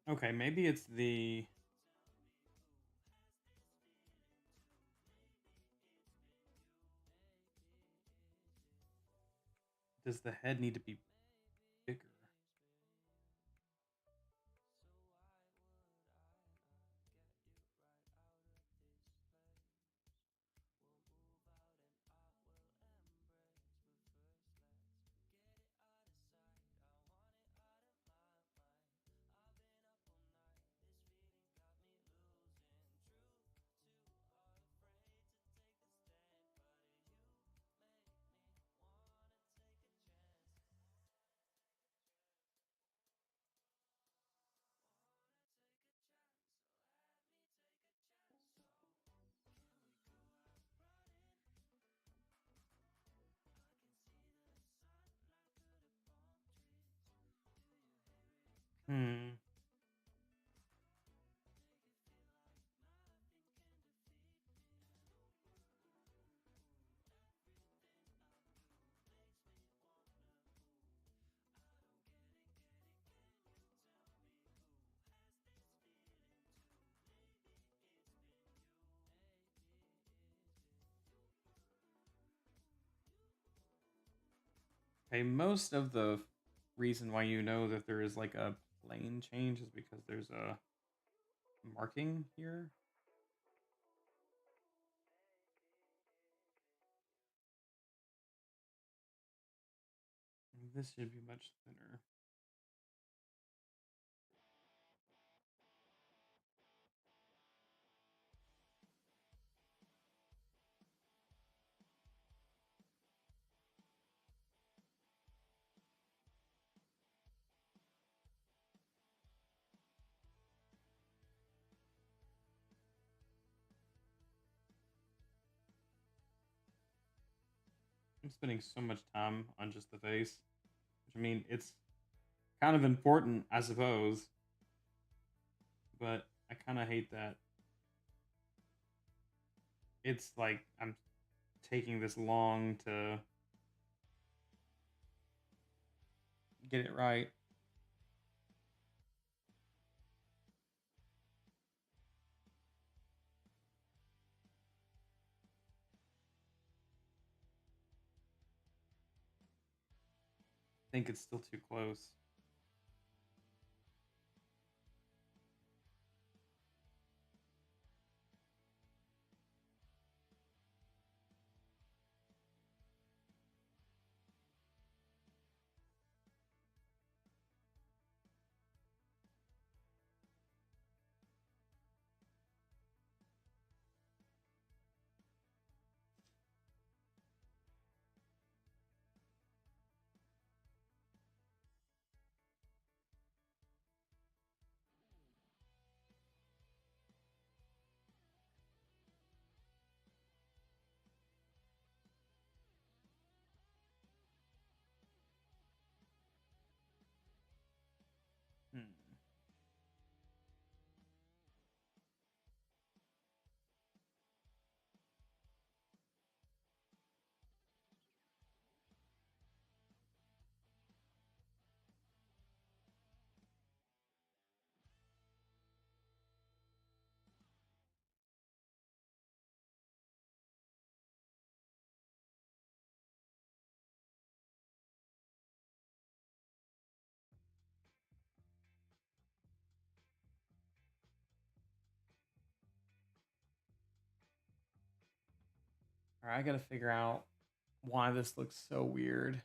Okay, maybe it's the... Does the head need to be bigger? Hmm. Okay, most of the reason why you know that there is like a plane change is because there's a marking here. This should be much thinner. I'm spending so much time on just the face, which I mean, it's kind of important, I suppose, but I kind of hate that it's like I'm taking this long to get it right. I think it's still too close. Hmm. All right, I gotta figure out why this looks so weird.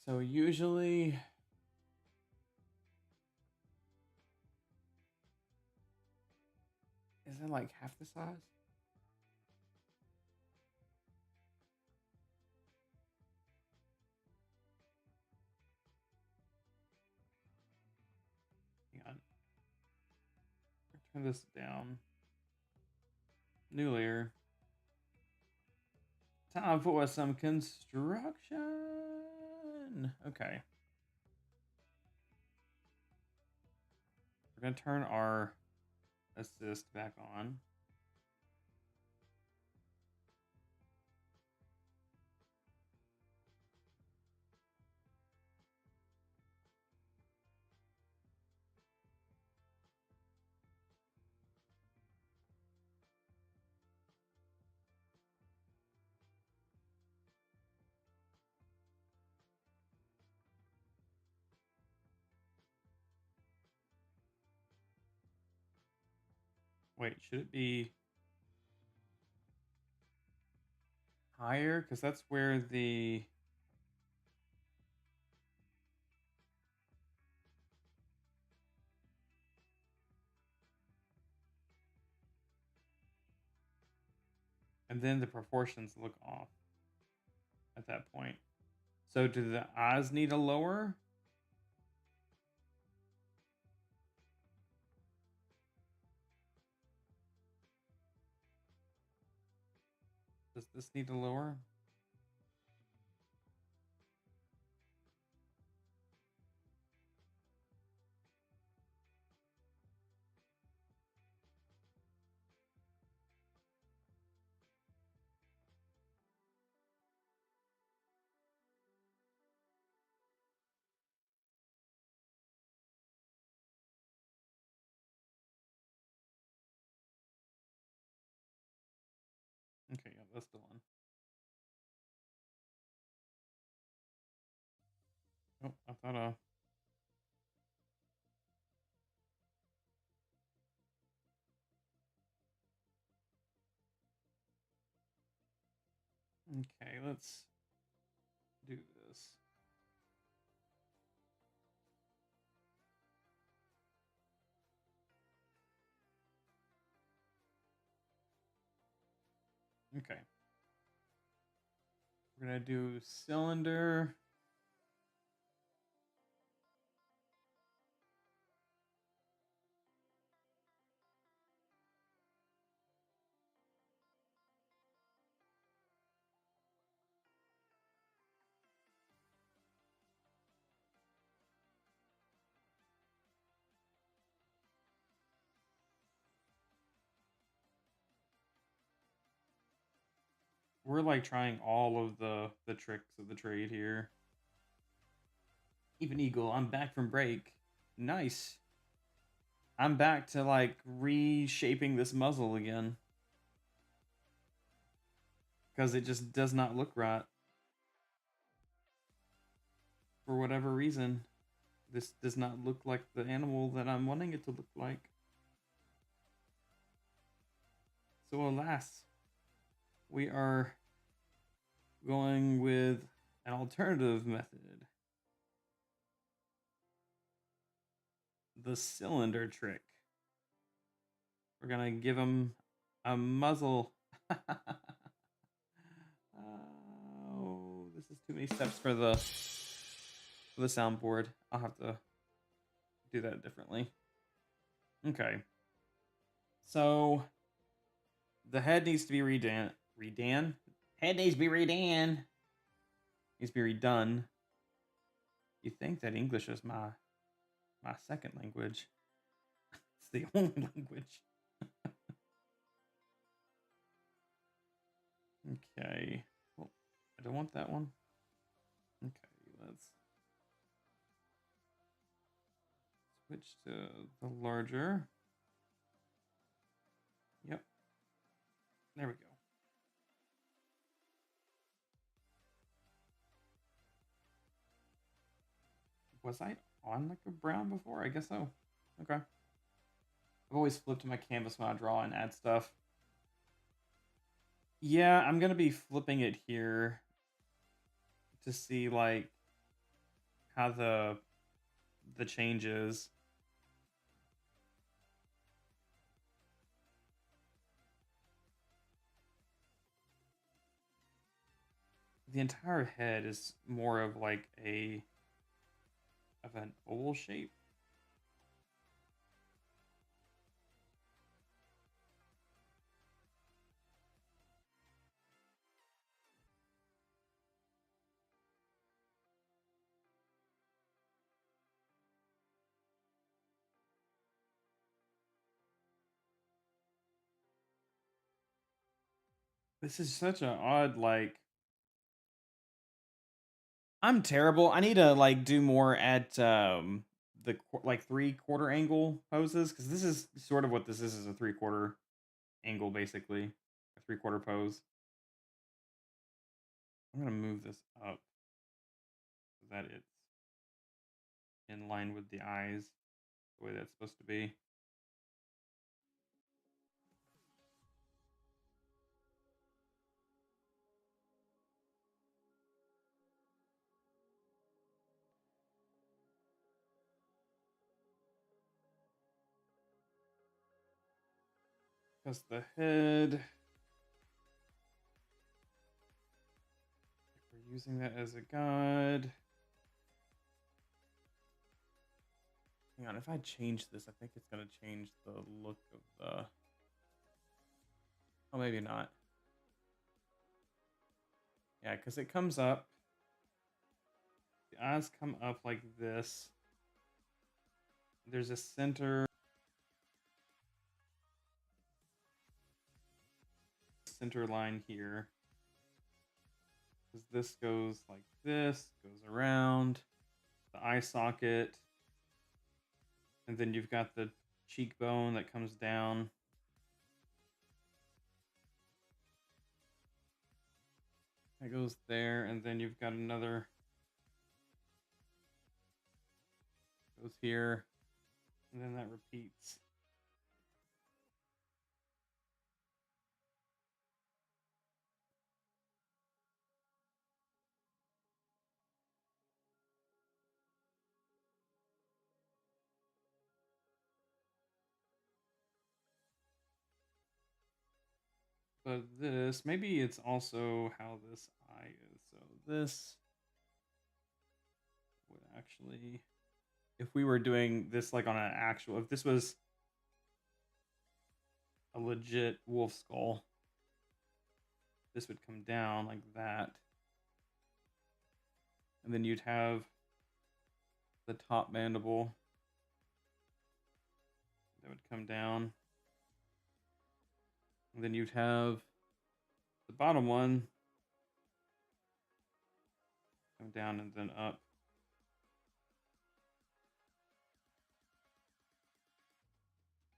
So usually, is it like half the size? Hang on, turn this down. New layer. Time for some construction. again. Okay. We're going to turn our assist back on. Wait, should it be higher? Because that's where the... And then the proportions look off at that point. So do the eyes need a lower? Does this need a lower? Okay, yeah, that's still on. Oh, I thought okay, let's do this. Okay. We're gonna do cylinder. We're like trying all of the tricks of the trade here. Even Eagle, I'm back from break. Nice. I'm back to like reshaping this muzzle again. Because it just does not look right. For whatever reason. This does not look like the animal that I'm wanting it to look like. So alas, we are going with an alternative method. The cylinder trick. We're gonna give him a muzzle. Oh, this is too many steps for the soundboard. I'll have to do that differently. Okay. So the head needs to be redone. Head needs to be redone. Needs to be redone. You think that English is my second language? It's the only language. Okay. Well, I don't want that one. Okay, let's switch to the larger. Yep. There we go. Was I on like a brown before? I guess so. Okay. I've always flipped my canvas when I draw and add stuff. Yeah, I'm gonna be flipping it here to see like how the changes. The entire head is more of like an oval shape. This is such an odd, like, I'm terrible. I need to like do more at the like 3/4 angle poses, because this is sort of what this is a 3/4 angle basically, a 3/4 pose. I'm gonna move this up so that it's in line with the eyes the way that's supposed to be. Because the head, if we're using that as a guide. Hang on, if I change this, I think it's gonna change the look of the. Oh, maybe not. Yeah, because it comes up. The eyes come up like this. There's a center line here. Because this goes like this, goes around the eye socket, and then you've got the cheekbone that comes down. That goes there, and then you've got another goes here, and then that repeats. But this, maybe it's also how this eye is. So this would actually, if we were doing this like on an actual, if this was a legit wolf skull, this would come down like that. And then you'd have the top mandible that would come down. And then you'd have the bottom one come down and then up.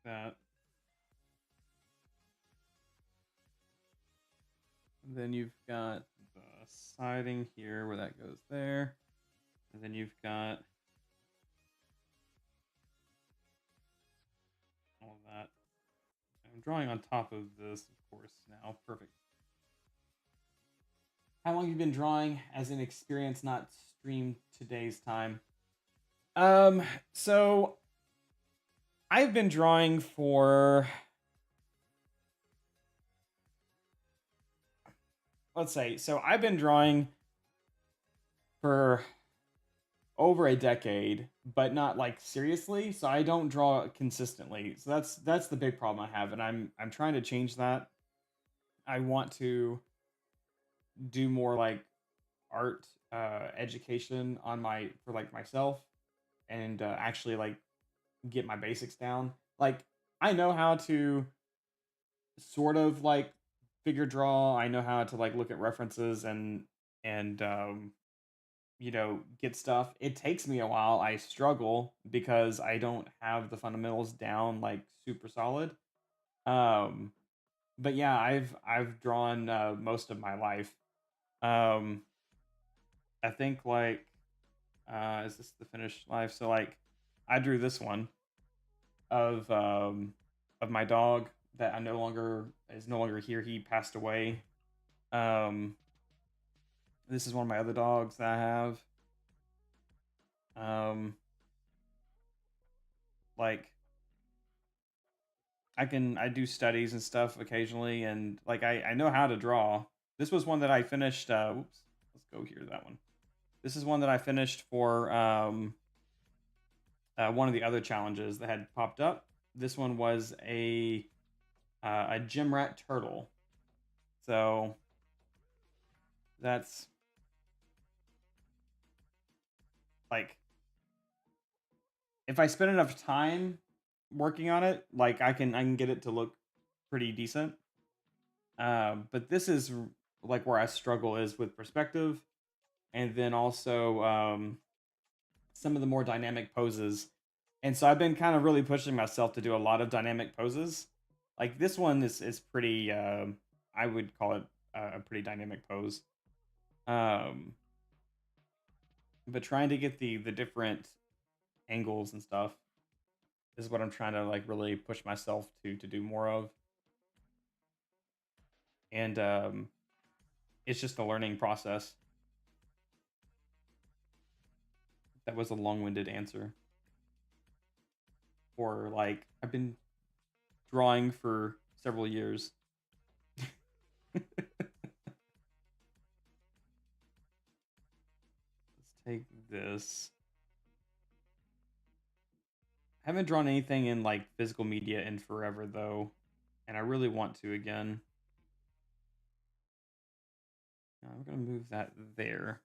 That. And then you've got the siding here where that goes there. And then you've got all of that. I'm drawing on top of this, of course, now. Perfect. How long have you been drawing as an experience, not streamed today's time? So I've been drawing for, let's say, so I've been drawing for over a decade, but not like seriously. So I don't draw consistently. So that's the big problem I have, and I'm trying to change that. I want to do more like art education on my for like myself, and actually like get my basics down. Like I know how to sort of like figure draw. I know how to like look at references and get stuff. It takes me a while. I struggle because I don't have the fundamentals down like super solid. Um but yeah, I've drawn most of my life. Um I think like is this the finished life? So like I drew this one of my dog that I no longer is no longer here. He passed away. Um this is one of my other dogs that I have. Um like I do studies and stuff occasionally, and like I know how to draw. This was one that I finished oops, let's go here to that one. This is one that I finished for one of the other challenges that had popped up. This one was a gym rat turtle. So that's like if I spend enough time working on it, like I can get it to look pretty decent. But this is like where I struggle is with perspective, and then also some of the more dynamic poses. And so I've been kind of really pushing myself to do a lot of dynamic poses. Like this one is pretty. I would call it a pretty dynamic pose. Um, but trying to get the different angles and stuff is what I'm trying to like really push myself to do more of. And it's just a learning process. That was a long-winded answer. Or like I've been drawing for several years. Let's take this. I haven't drawn anything in like physical media in forever though, and I really want to again. I'm gonna move that there.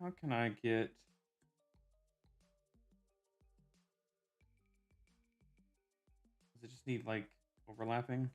How can I get... Does it just need like overlapping?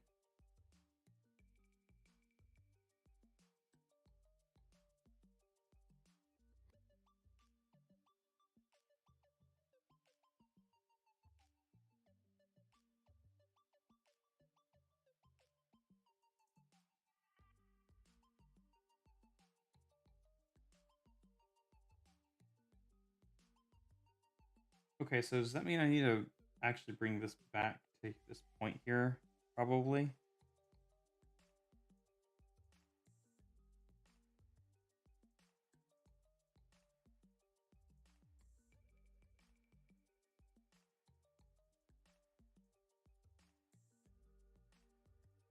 Okay, so does that mean I need to actually bring this back to this point here? Probably.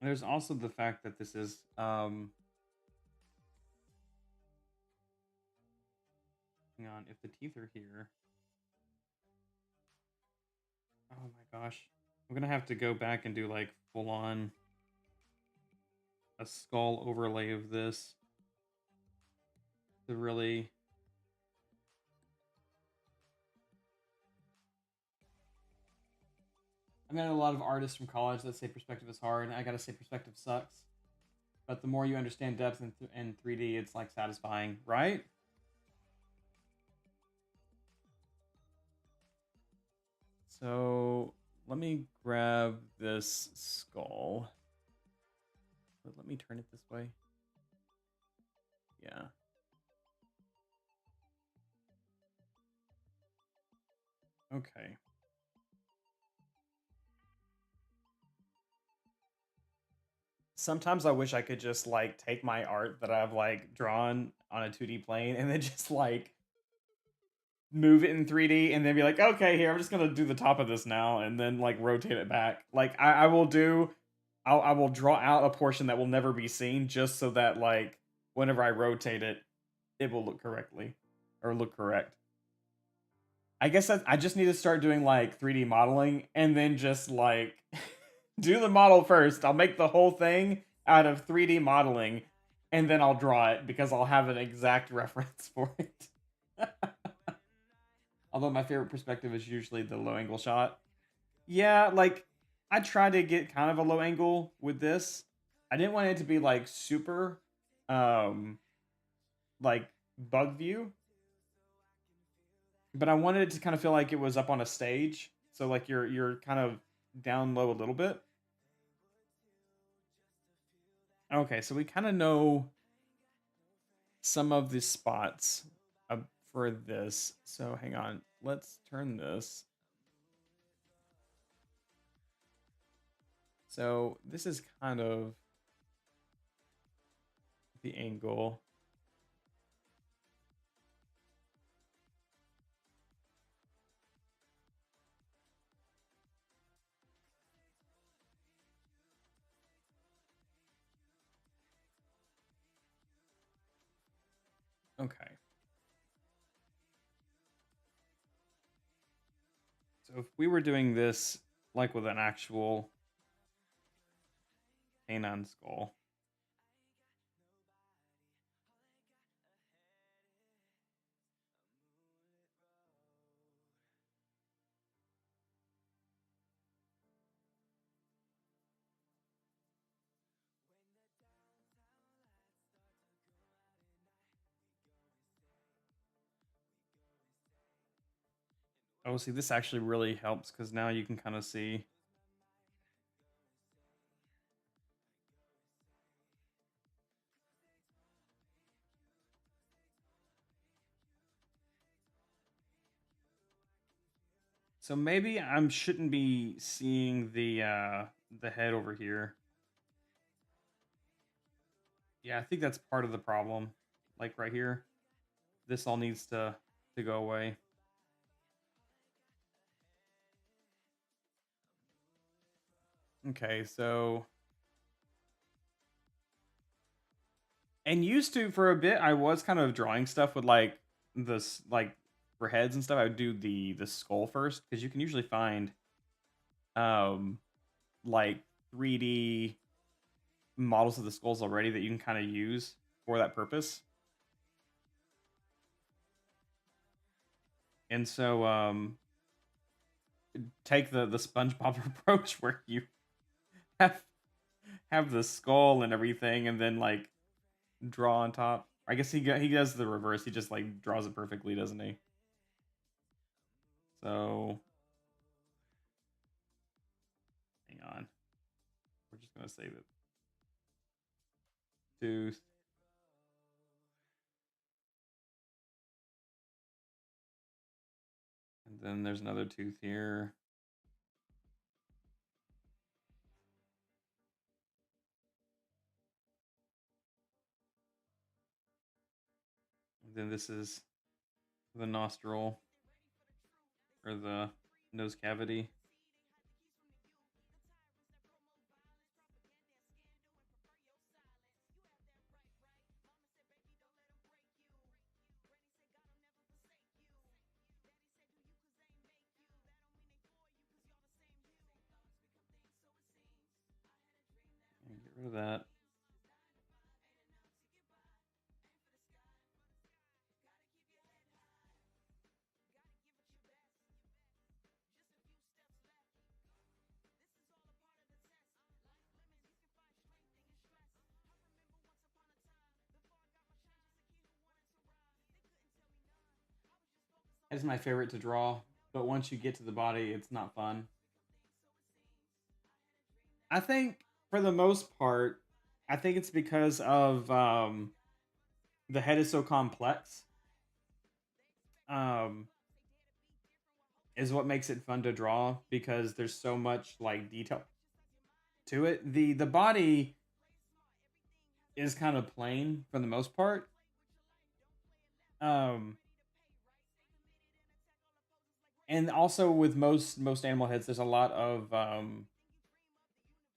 There's also the fact that this is hang on, if the teeth are here. Oh my gosh. I'm gonna have to go back and do like full on a skull overlay of this to really... I met a lot of artists from college that say perspective is hard, and I gotta say perspective sucks. But the more you understand depth in 3D, it's like satisfying, right? So let me grab this skull. But let me turn it this way. Yeah. Okay. Sometimes I wish I could just like take my art that I've like drawn on a 2D plane and then just like move it in 3D and then be like, okay, here, I'm just gonna do the top of this now and then like rotate it back. Like I will do I will draw out a portion that will never be seen just so that like whenever I rotate it, it will look correctly or look correct. I guess I just need to start doing like 3D modeling and then just like do the model first. I'll make the whole thing out of 3D modeling and then I'll draw it because I'll have an exact reference for it. Although my favorite perspective is usually the low angle shot. Yeah, like I try to get kind of a low angle with this. I didn't want it to be like super um like bug view, but I wanted it to kind of feel like it was up on a stage. So like you're kind of down low a little bit. Okay, so we kind of know some of the spots for this. So hang on, let's turn this. So this is kind of the angle. Okay. So if we were doing this like with an actual canine skull. Oh, see, this actually really helps because now you can kind of see. So maybe I shouldn't be seeing the head over here. Yeah, I think that's part of the problem. Like right here, this all needs to go away. Okay, so and used to for a bit, I was kind of drawing stuff with like this like for heads and stuff. I would do the skull first because you can usually find um like 3D models of the skulls already that you can kind of use for that purpose. And so take the SpongeBob approach where you have have the skull and everything and then like draw on top. I guess he does the reverse. He just like draws it perfectly, doesn't he? So hang on. We're just gonna save it. Tooth. And then there's another tooth here. And then this is the nostril or the nose cavity. And get rid of that. It's my favorite to draw, but once you get to the body, it's not fun. I think for the most part, I think it's because of the head is so complex. Um, is what makes it fun to draw because there's so much like detail to it. The body is kind of plain for the most part. Um, and also with most animal heads, there's a lot of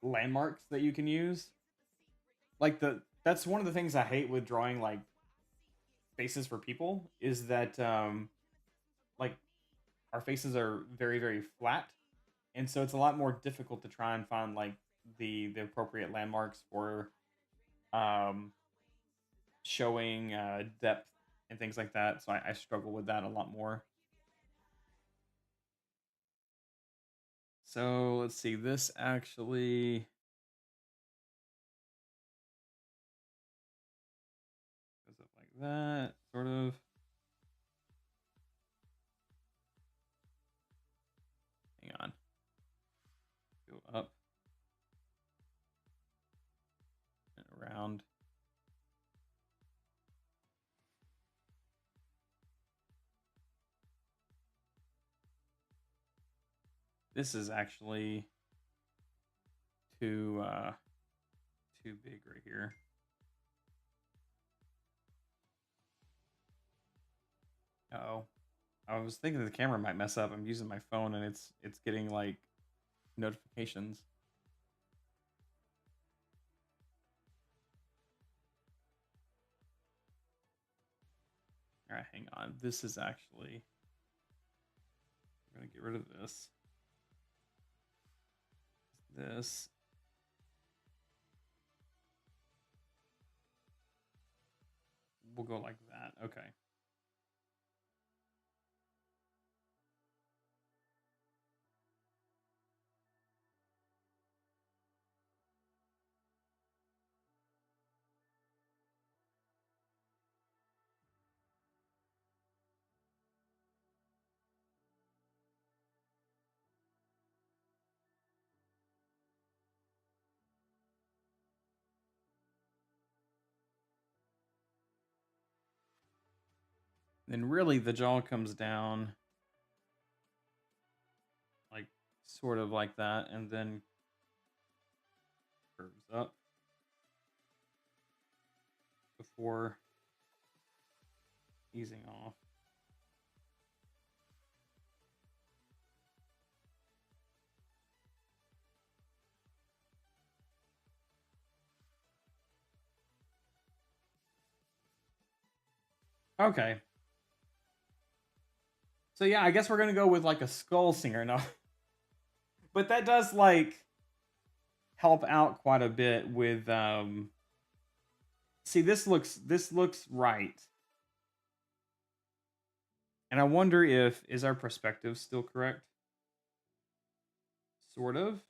landmarks that you can use. Like the that's one of the things I hate with drawing like faces for people is that like our faces are very flat, and so it's a lot more difficult to try and find like the appropriate landmarks for um showing depth and things like that. So I struggle with that a lot more. So let's see. This actually goes up like that, sort of. Hang on. Go up and around. This is actually too big right here. Oh, I was thinking the camera might mess up. I'm using my phone and it's getting like notifications. All right, hang on. This is actually we're gonna get rid of this. this. We'll go like that. Okay. Then really the jaw comes down like sort of like that and then curves up before easing off. Okay. So yeah, I guess we're gonna go with like a skull singer now. But that does like help out quite a bit with see this looks right. And I wonder if is our perspective still correct? Sort of.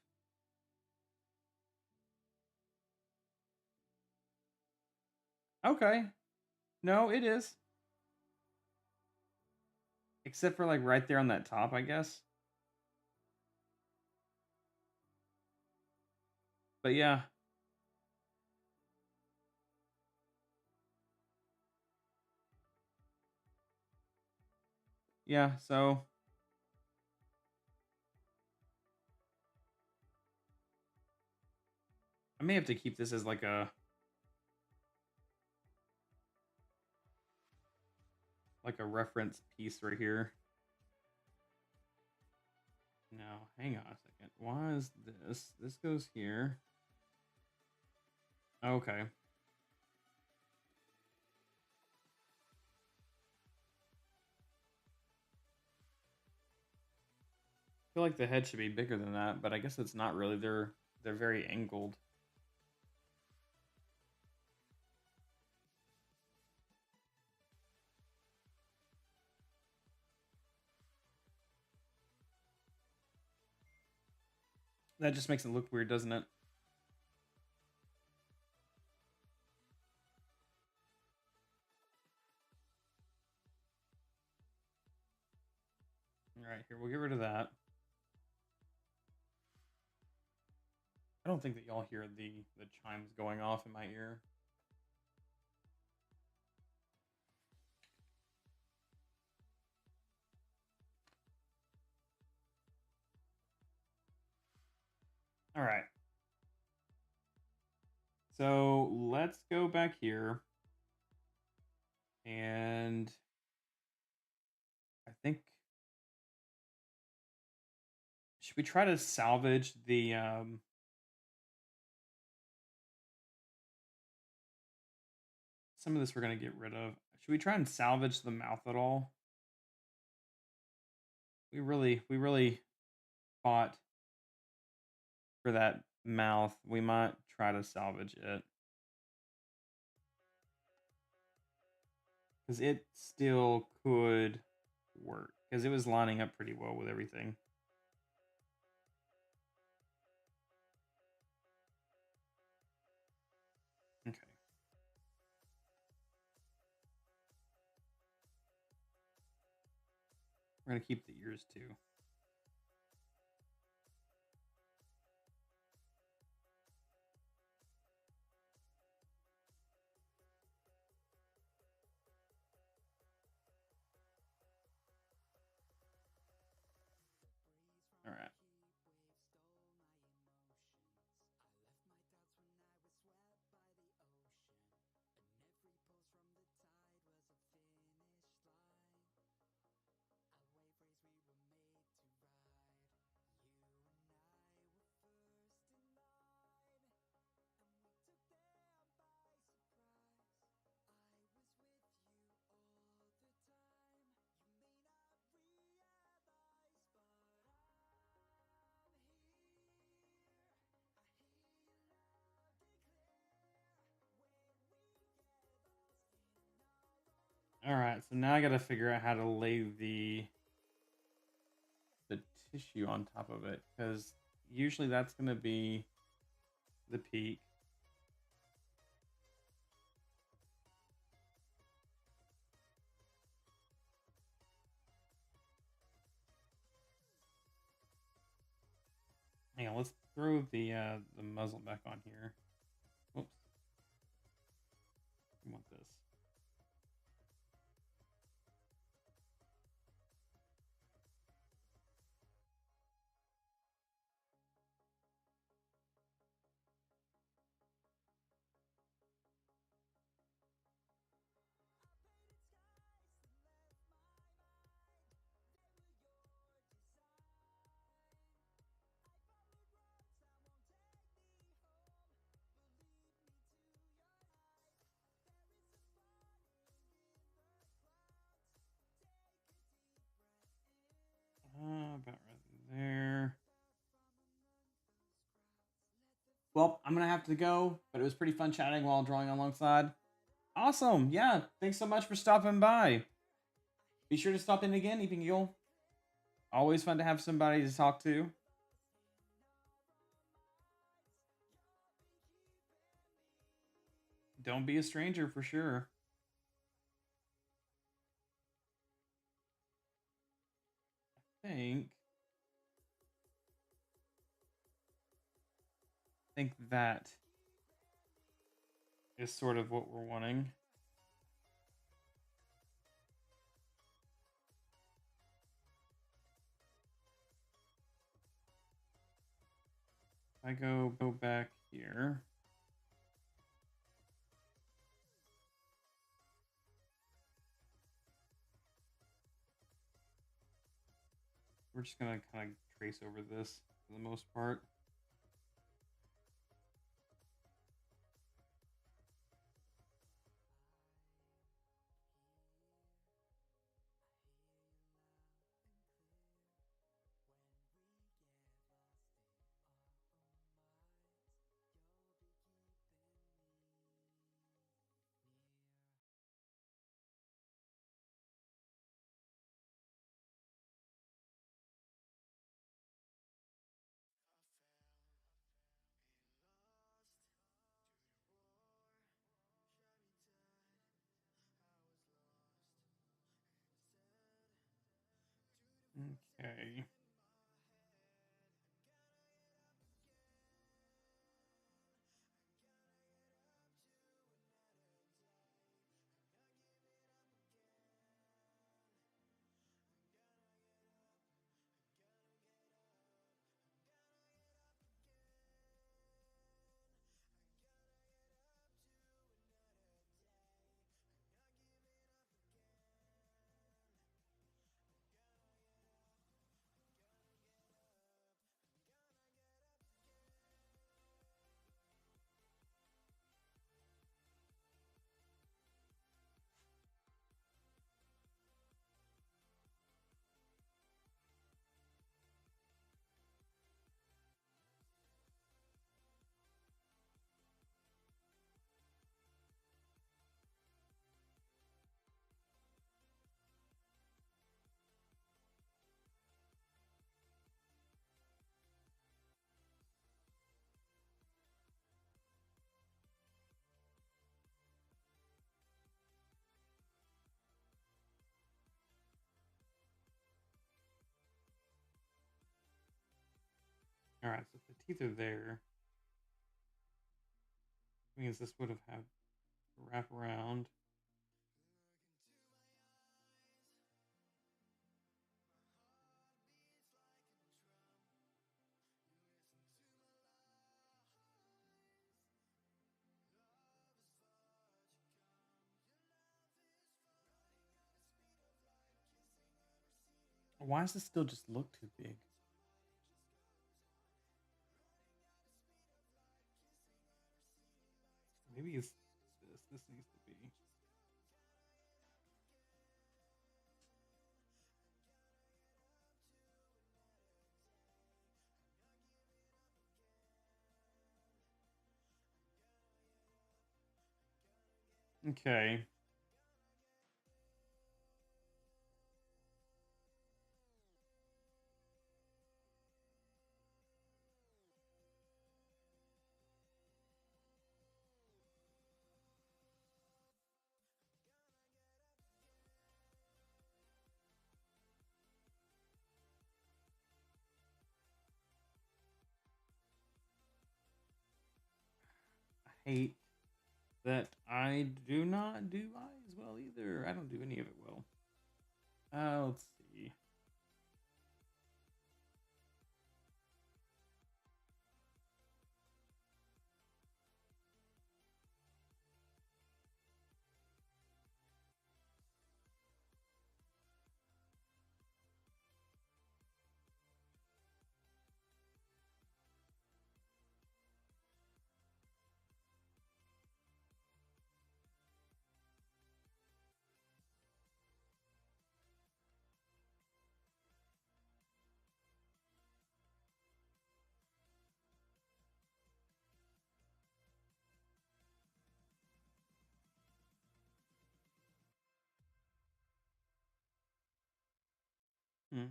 Okay. No, it is. Except for like right there on that top, I guess. But yeah. Yeah, so I may have to keep this as like a reference piece right here. Now, hang on a second. Why is this? This goes here. Okay. I feel like the head should be bigger than that, but I guess it's not really. They're very angled. That just makes it look weird, doesn't it? All right, here, we'll get rid of that. I don't think that y'all hear the chimes going off in my ear. All right. So let's go back here. And I think, should we try to salvage the some of this we're gonna get rid of. Should we try and salvage the mouth at all? We really fought for that mouth. We might try to salvage it. Because it still could work. Because it was lining up pretty well with everything. Okay. We're going to keep the ears too. All right. All right, so now I got to figure out how to lay the tissue on top of it, because usually that's going to be the peak. Hang on, let's throw the muzzle back on here. Oops. I want this. About right there. Well, I'm gonna have to go, but it was pretty fun chatting while drawing alongside. Awesome, yeah. Thanks so much for stopping by. Be sure to stop in again, Eeping Eagle. Always fun to have somebody to talk to. Don't be a stranger for sure. I think that is sort of what we're wanting. I go back here. We're just gonna kind of trace over this for the most part. Okay. All right, so if the teeth are there, means this would have had to wrap around. Why does this still just look too big? Maybe it's this. This needs to be. Okay. hate that I do not do eyes well either. I don't do any of it well. Let's see. Hmm.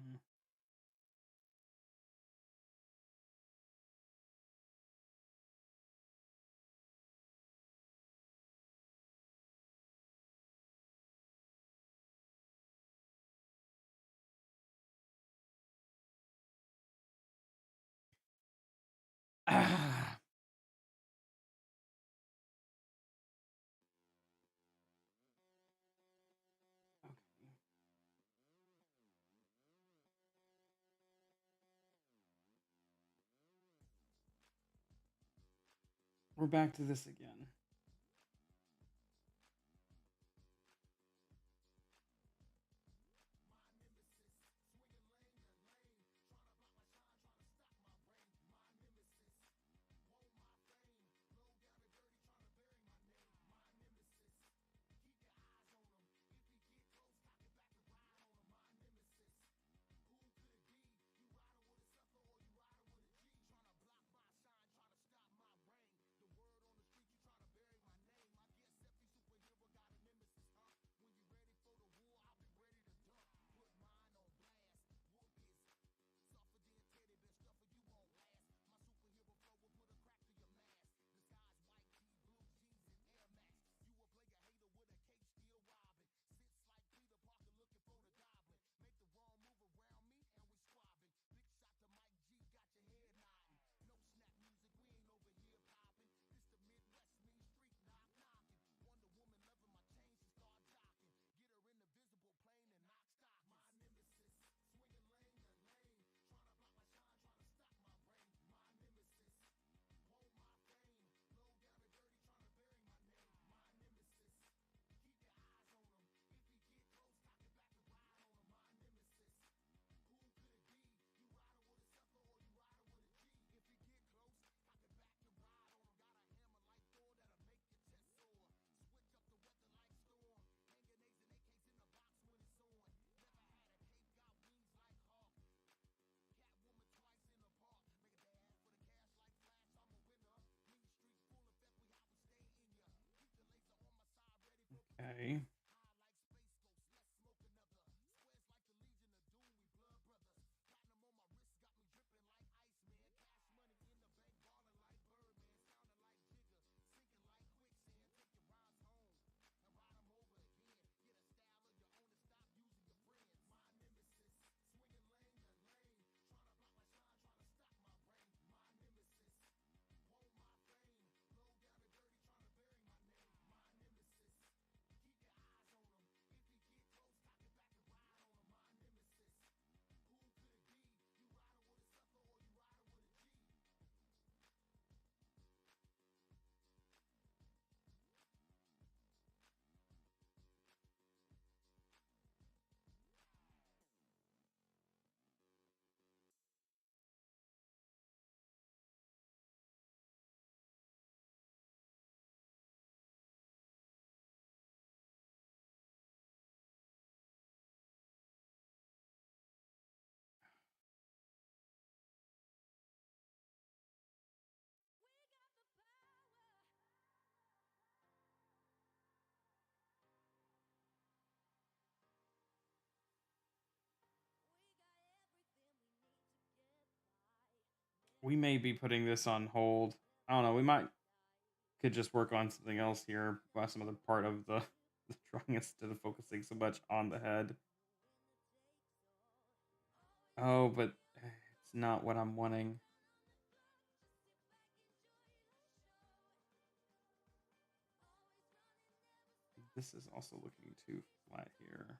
Ah. Okay. We're back to this again. Okay. We may be putting this on hold. I don't know. We might could just work on something else here, some other part of the drawing instead of focusing so much on the head. Oh, but it's not what I'm wanting. This is also looking too flat here.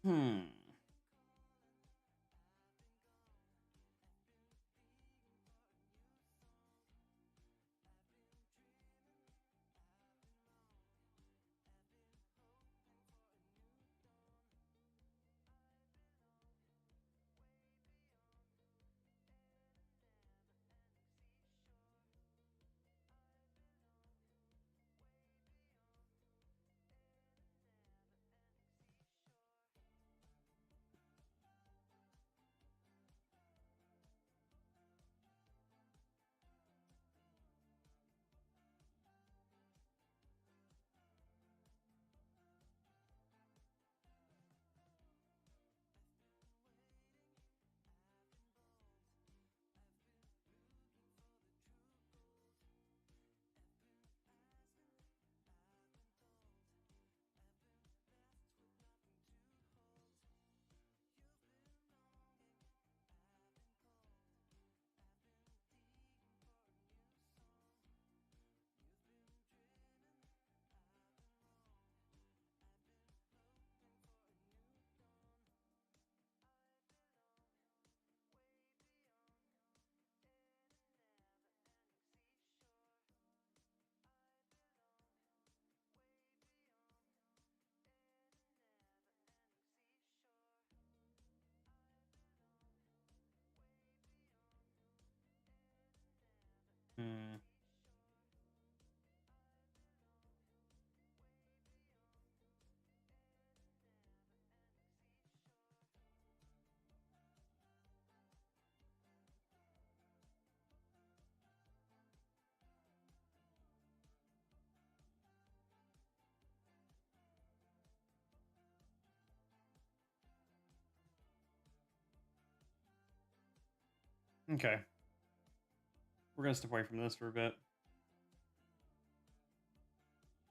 Hmm. Hmm. Okay. We're gonna step away from this for a bit.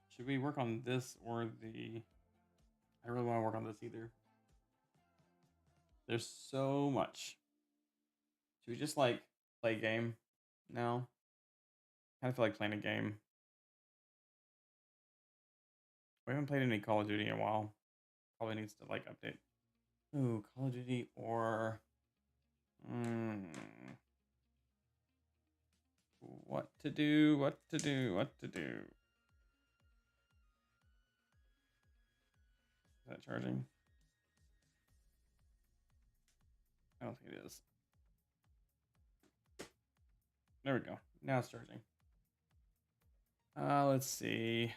Should we work on this or the... I really want to work on this either. There's so much. Should we just like play a game now? Kind of feel like playing a game. We haven't played any Call of Duty in a while. Probably needs to like update. Ooh, Call of Duty or what to do? What to do? What to do? Is that charging? I don't think it is. There we go. Now it's charging. Let's see.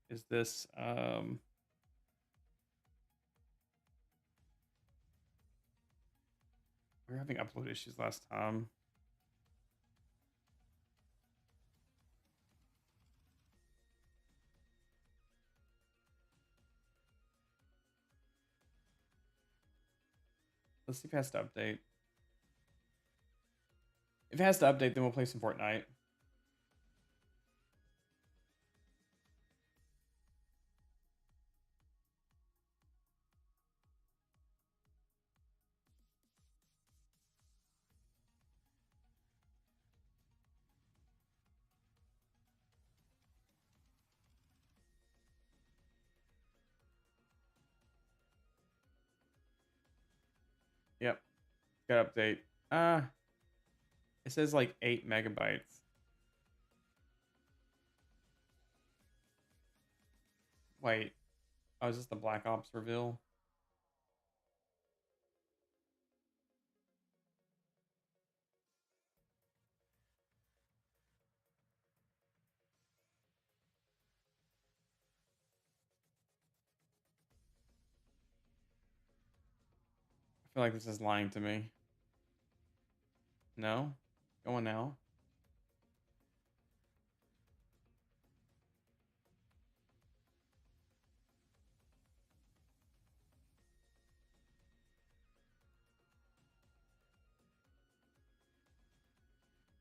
Is this we were having upload issues last time. Let's see if it has to update. If it has to update, then we'll play some Fortnite. Yep. Got update. It says like 8 megabytes. Wait. Oh, is this the Black Ops reveal? I feel like this is lying to me. No? Going now?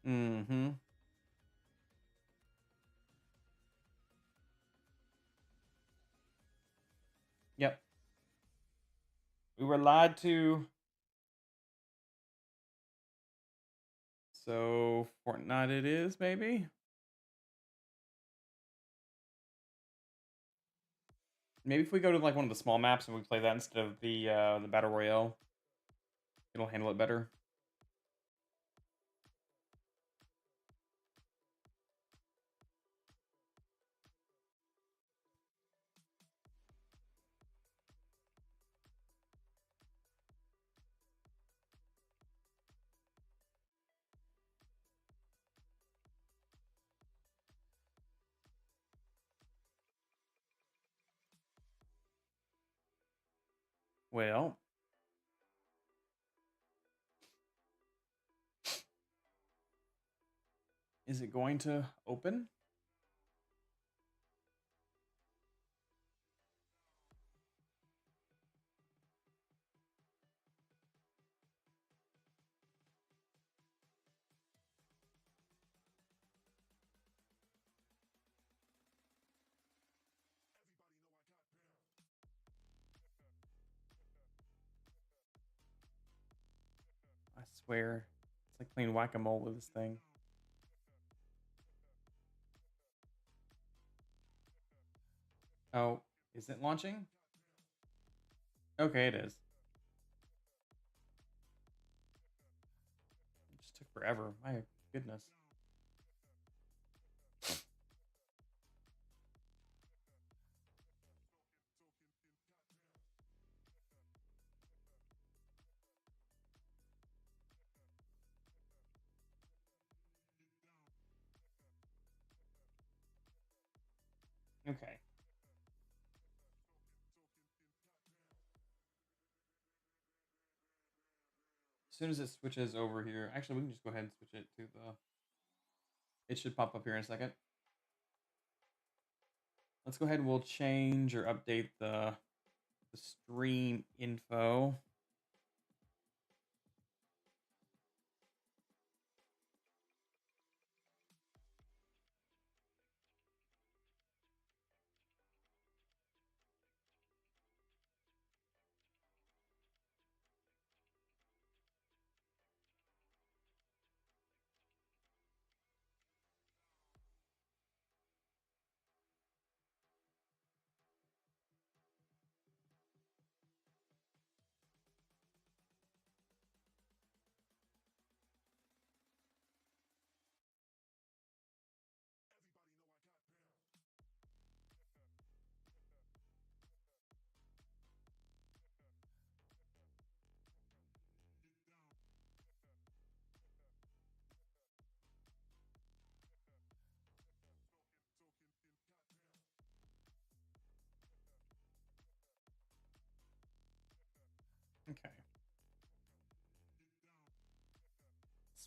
Mm-hmm. Yep. We were lied to. So Fortnite it is, maybe? Maybe if we go to like one of the small maps and we play that instead of the Battle Royale, it'll handle it better. Well, is it going to open? I swear. It's like playing whack-a-mole with this thing. Oh, is it launching? Okay, it is. It just took forever. My goodness. Okay. As soon as it switches over here, actually, we can just go ahead and switch it to the. It should pop up here in a second. Let's go ahead and we'll change or update the stream info.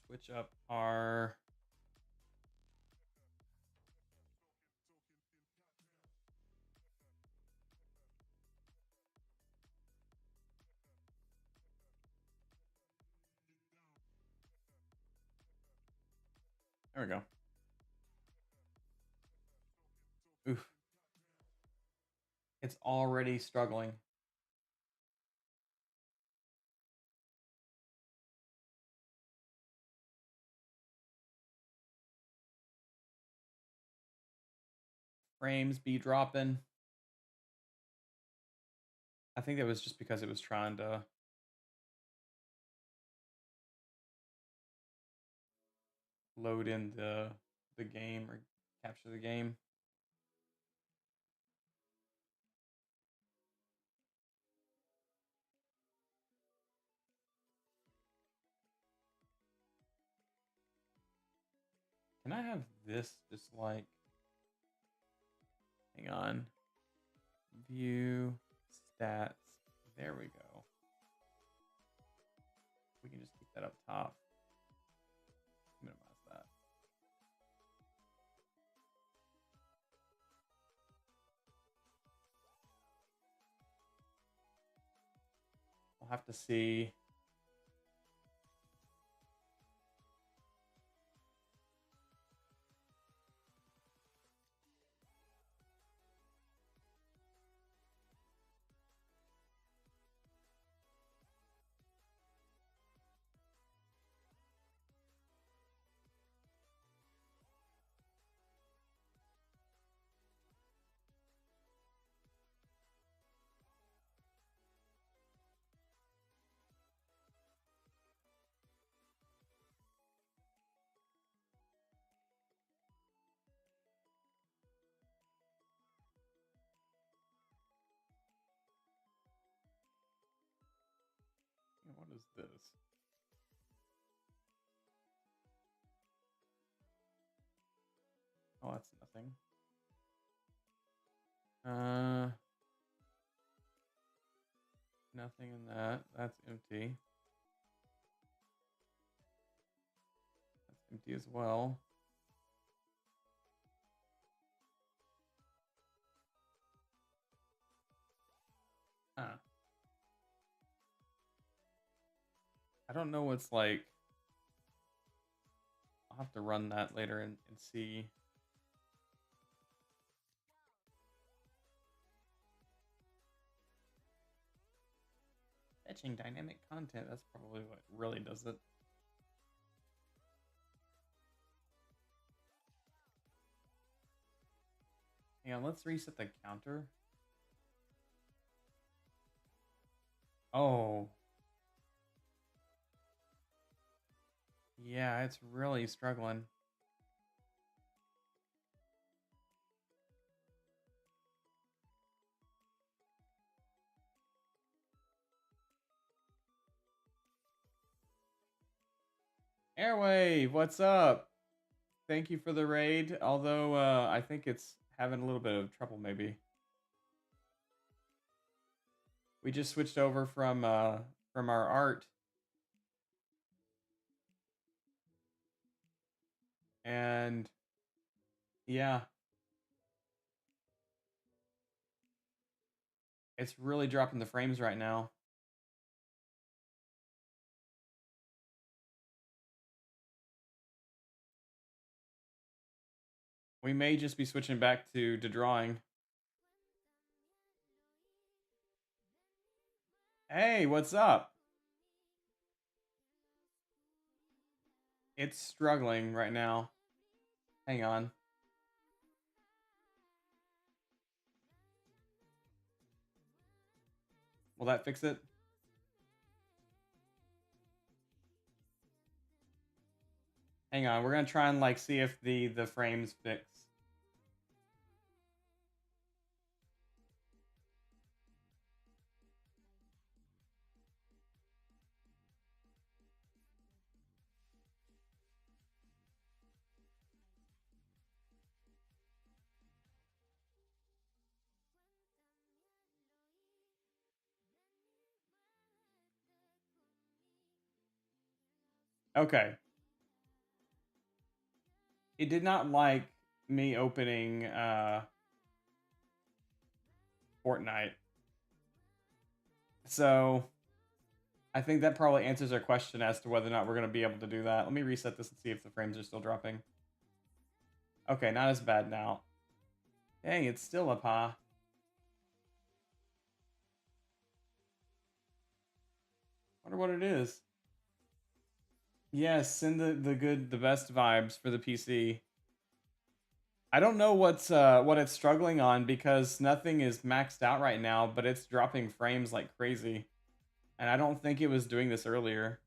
switch up our there we go. Oof. It's already struggling. Frames be dropping. I think that was just because it was trying to load in the game or capture the game. Can I have this just like, hang on, view stats, there we go. We can just keep that up top. Minimize that. We'll have to see. What is this? Oh, that's nothing. Nothing in that. That's empty. That's empty as well. Huh. I don't know what's like. I'll have to run that later and see. Fetching dynamic content, that's probably what really does it. Hang on, let's reset the counter. Oh. Yeah, it's really struggling. Airwave, what's up? Thank you for the raid, although I think it's having a little bit of trouble maybe. We just switched over from our art. And yeah. It's really dropping the frames right now. We may just be switching back to drawing. Hey, what's up? It's struggling right now. Hang on. Will that fix it? Hang on, we're gonna try and like see if the frames fix. Okay. it did not like me opening Fortnite. So I think that probably answers our question as to whether or not we're going to be able to do that. Let me reset this and see if the frames are still dropping. Okay, not as bad now. Dang, it's still up high. Wonder what it is. Yes, send the best vibes for the PC. I don't know what it's struggling on because nothing is maxed out right now, but it's dropping frames like crazy. And I don't think it was doing this earlier.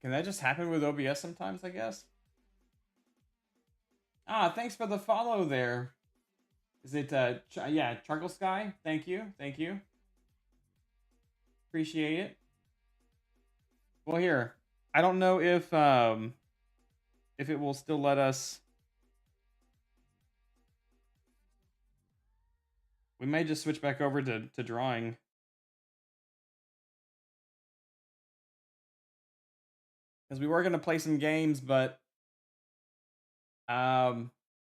Can that just happen with OBS sometimes, I guess? Ah, thanks for the follow there. Is it, yeah, Charcoal Sky? Thank you. Thank you. Appreciate it. Well, here. I don't know if it will still let us. We may just switch back over to drawing. Because we were going to play some games, but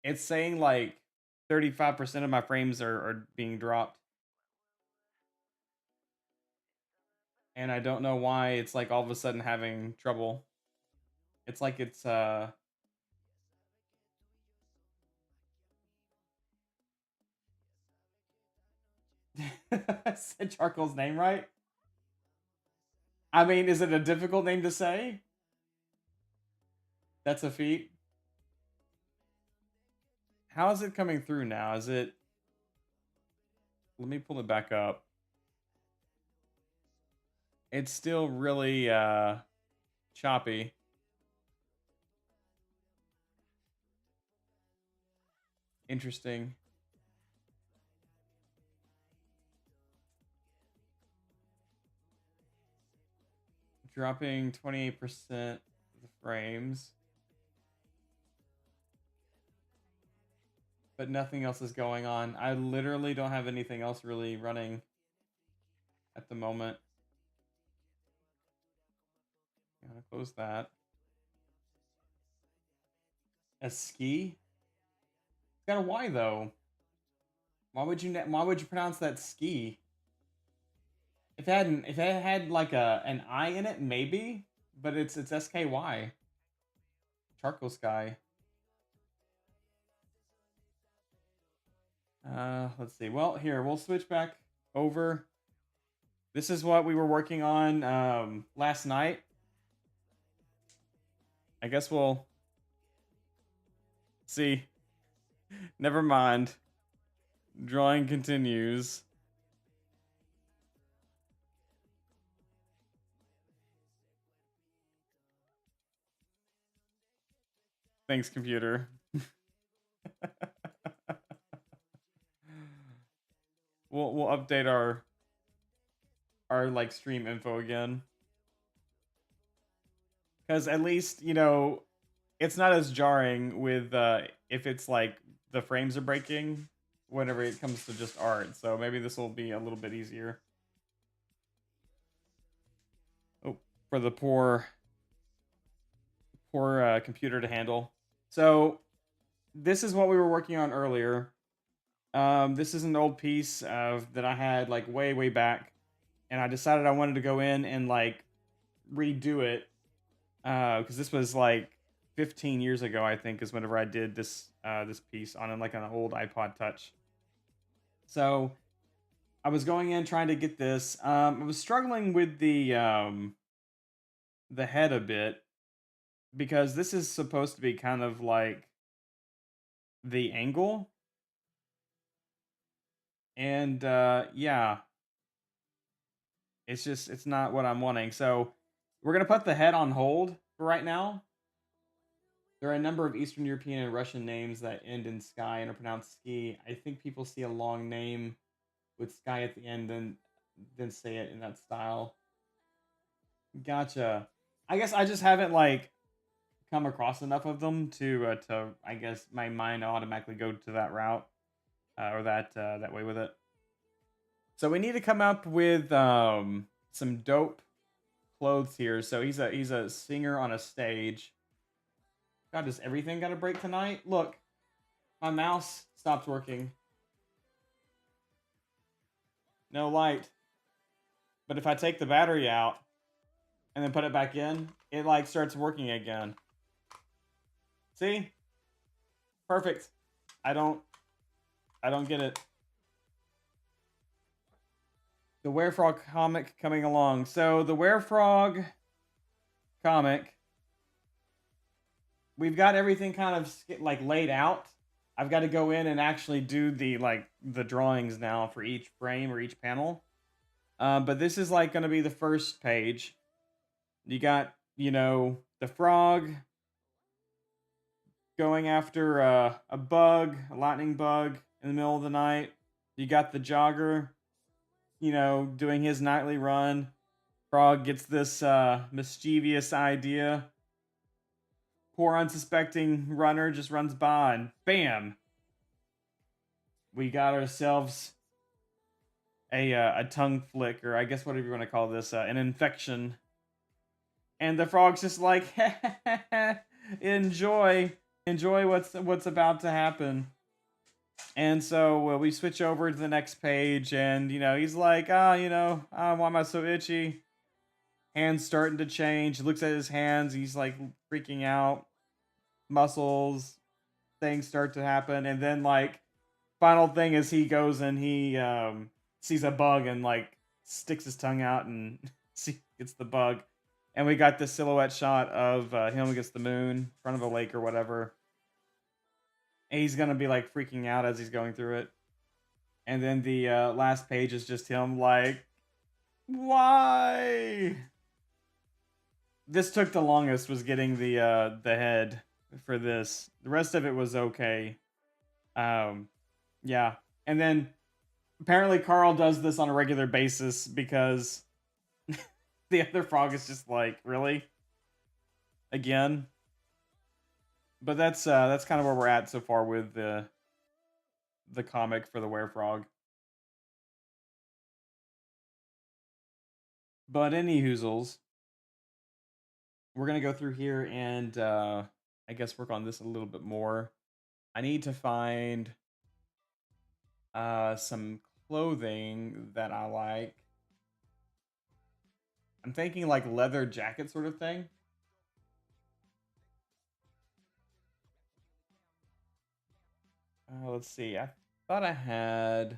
it's saying like 35% of my frames are being dropped. And I don't know why it's like all of a sudden having trouble. It's like it's said Charcoal's name right? I mean, is it a difficult name to say? That's a feat. How is it coming through now? Is it... Let me pull it back up. It's still really choppy. Interesting. Dropping 28% of the frames. But nothing else is going on. I literally don't have anything else really running at the moment. I'm gonna close that. A ski? It's got a Y though. Why would you pronounce that ski? If it had like an I in it, maybe, but it's SKY. Charcoal Sky. Let's see. Well, here we'll switch back over. This is what we were working on last night. I guess we'll see. Never mind. Drawing continues. Thanks, computer. We'll update our like stream info again. Because at least, you know, it's not as jarring with if it's like the frames are breaking whenever it comes to just art. So maybe this will be a little bit easier. Oh, for the poor computer to handle. So this is what we were working on earlier. This is an old piece that I had like way back, and I decided I wanted to go in and like redo it because this was like 15 years ago, I think, is whenever I did this this piece on like an old iPod Touch. So I was going in trying to get this. I was struggling with the head a bit because this is supposed to be kind of like the angle. And yeah, it's not what I'm wanting. So we're gonna put the head on hold for right now. There are a number of Eastern European and Russian names that end in sky and are pronounced ski. I think people see a long name with sky at the end, then say it in that style. Gotcha. I guess I just haven't like come across enough of them to I guess my mind automatically go to that route or that way with it. So we need to come up with some dope clothes here. So he's a singer on a stage. God, does everything got to break tonight? Look, my mouse stopped working. No light. But if I take the battery out and then put it back in, it like starts working again. See? Perfect. I don't get it. The Werefrog comic coming along. So the Werefrog comic, we've got everything kind of like laid out. I've got to go in and actually do the drawings now for each frame or each panel. But this is like going to be the first page. You got, the frog going after a bug, a lightning bug in the middle of the night. You got the jogger, doing his nightly run. Frog gets this mischievous idea. Poor unsuspecting runner just runs by and bam! We got ourselves a tongue flick, or I guess whatever you want to call this, an infection. And the frog's just like, enjoy what's about to happen. And so we switch over to the next page, and he's like, why am I so itchy? Hands starting to change. He looks at his hands. He's like freaking out. Muscles, things start to happen, and then like final thing is he goes and he sees a bug and like sticks his tongue out and gets the bug. And we got this silhouette shot of him against the moon in front of a lake or whatever. And he's gonna be like freaking out as he's going through it. And then the last page is just him like, why? This took the longest, was getting the head for this. The rest of it was okay. Yeah. And then apparently Carl does this on a regular basis because the other frog is just like, really? Again? But that's kind of where we're at so far with the comic for the Werefrog. But any hoozles, we're gonna go through here and I guess work on this a little bit more. I need to find some clothing that I like. I'm thinking like leather jacket sort of thing. Let's see. I thought I had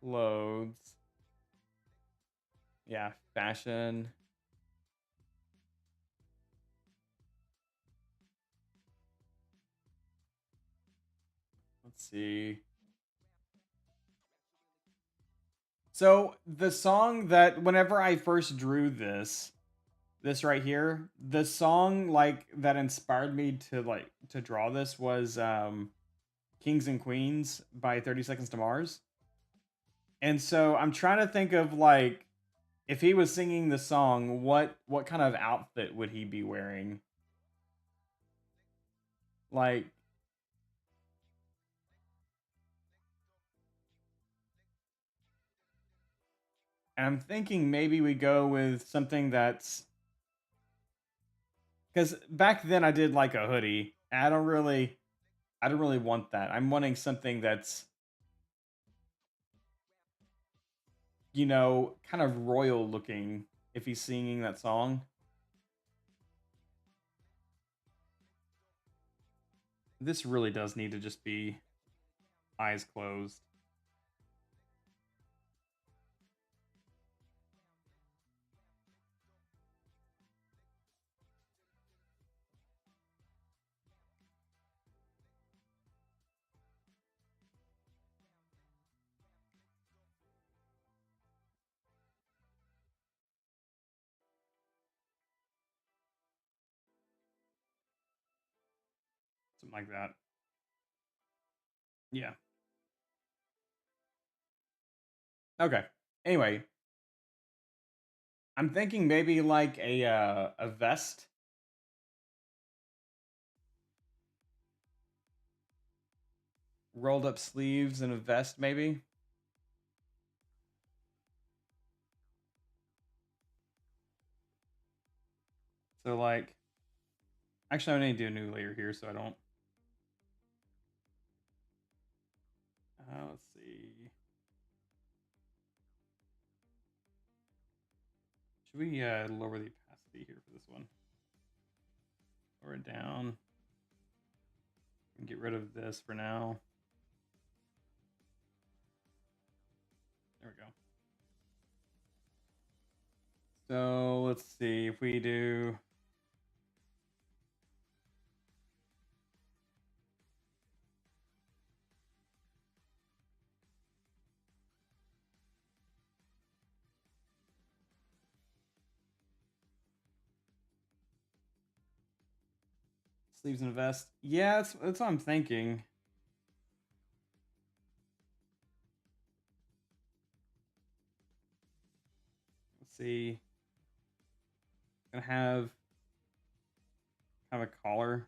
clothes. Yeah, fashion. Let's see. So the song that whenever I first drew this right here, the song like that inspired me to draw this was Kings and Queens by 30 Seconds to Mars. And so I'm trying to think of like if he was singing the song, what kind of outfit would he be wearing? Like and I'm thinking maybe we go with something that's because back then I did like a hoodie. And I don't really want that. I'm wanting something that's kind of royal looking if he's singing that song. This really does need to just be eyes closed. Something like that. Yeah. Okay. Anyway, I'm thinking maybe like a vest rolled up sleeves and a vest, maybe. So like, actually, I need to do a new layer here so I don't. Let's see. Should we lower the opacity here for this one? Lower it down. And get rid of this for now. There we go. So let's see if we do. Sleeves and a vest. Yeah, that's what I'm thinking. Let's see. Gonna have kind of a collar.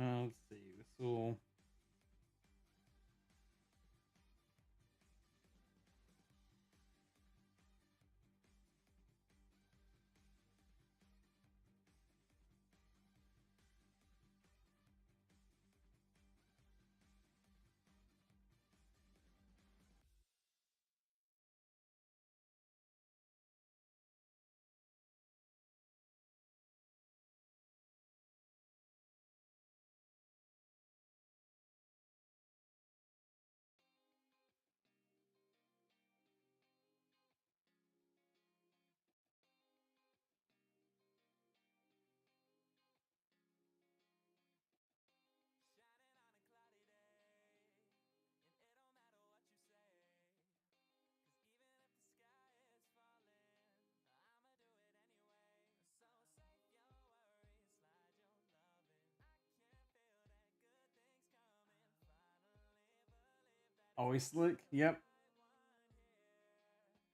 Let's see. This will. Always slick. Yep.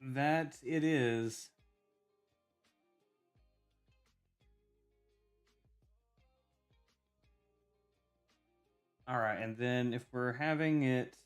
That it is. All right, and then if we're having it.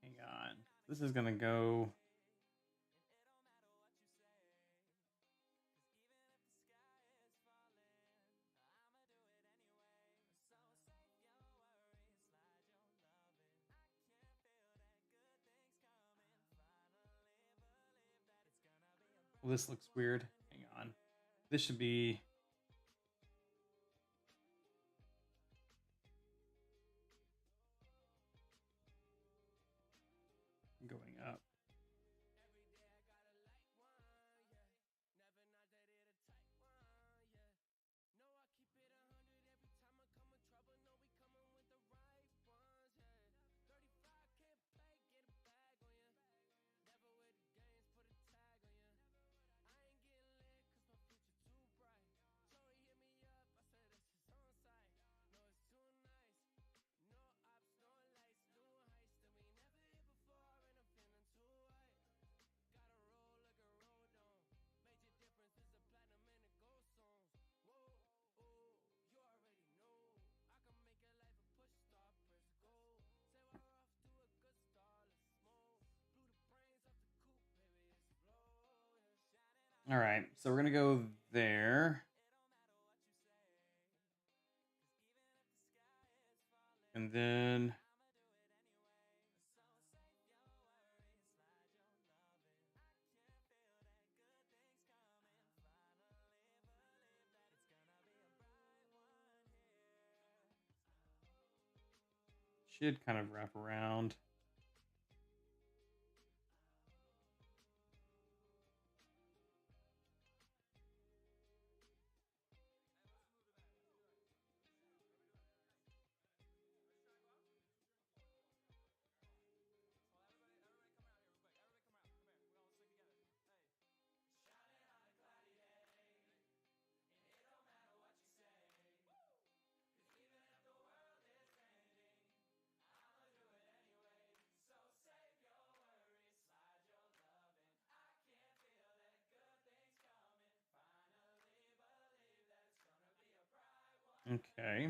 Hang on. This is going to go. Well, this looks weird. Hang on. This should be. Going up. All right, so we're gonna go there. And then should kind of wrap around. Okay.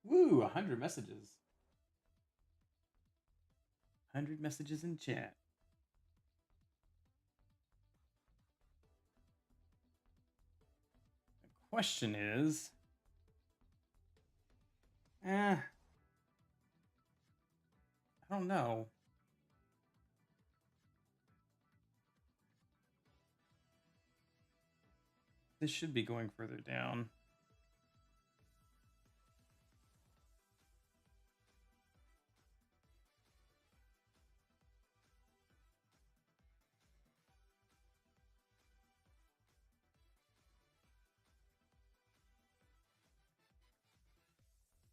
Woo, 100 messages. 100 messages in chat. The question is, I don't know. This should be going further down.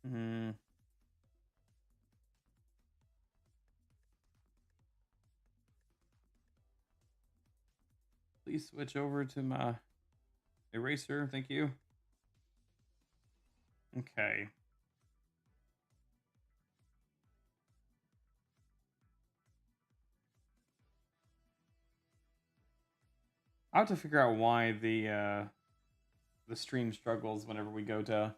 Hmm. Please switch over to my eraser. Thank you. Okay. I have to figure out why the stream struggles whenever we go to.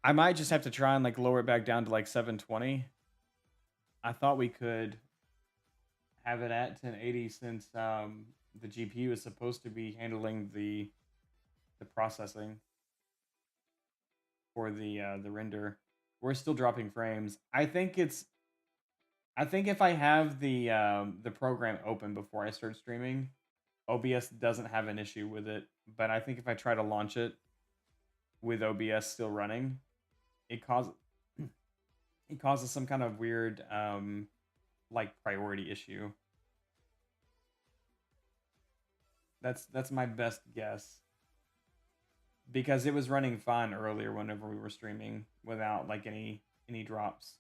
I might just have to try and like lower it back down to like 720. I thought we could have it at 1080 since the GPU is supposed to be handling the processing for the render. We're still dropping frames. I think if I have the program open before I start streaming, OBS doesn't have an issue with it. But I think if I try to launch it with OBS still running, it causes some kind of weird like priority issue. That's my best guess. Because it was running fine earlier whenever we were streaming without like any drops.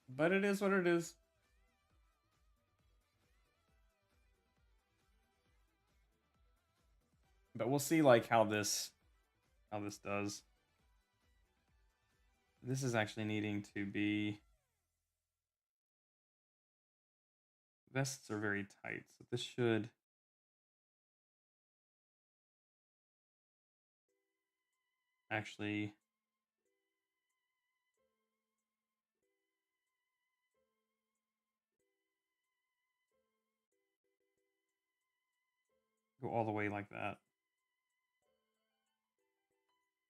But it is what it is. But we'll see like how this does. This is actually needing to be, vests are very tight, so this should actually go all the way like that.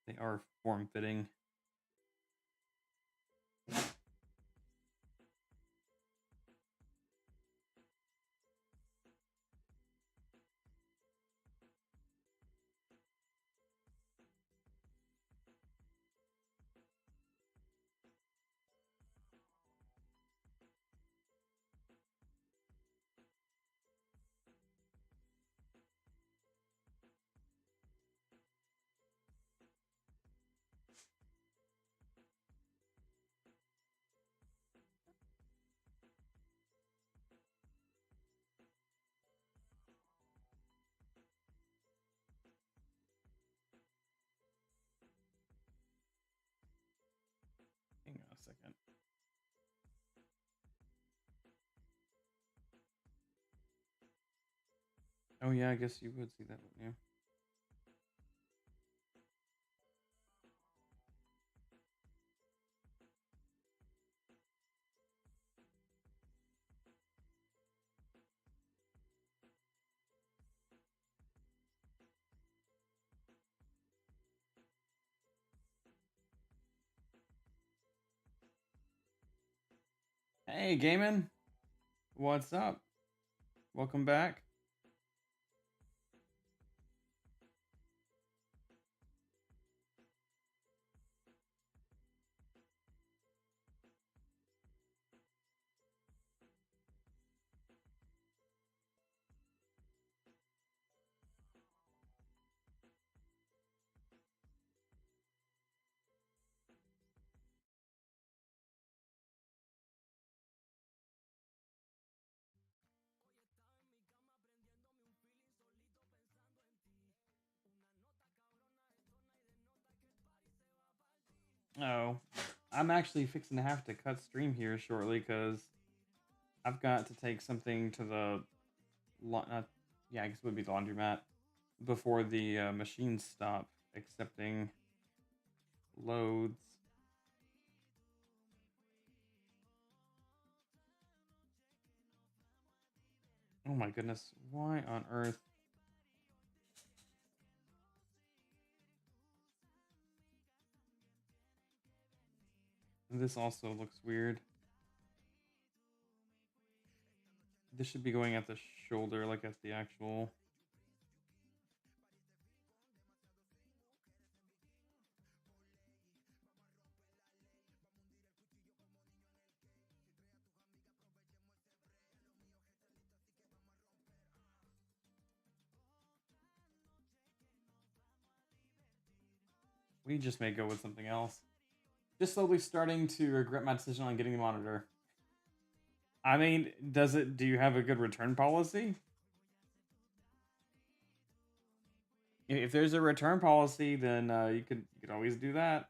They are form-fitting. second. Oh yeah, I guess you would see that, wouldn't you? Hey, Gaiman, what's up? Welcome back. Oh, I'm actually fixing to have to cut stream here shortly because I've got to take something to the yeah, I guess it would be the laundromat before the machines stop accepting loads. Oh my goodness, why on earth? This also looks weird. This should be going at the shoulder, like at the actual... We just may go with something else. Just slowly starting to regret my decision on getting the monitor. I mean, do you have a good return policy? If there's a return policy, then you could always do that.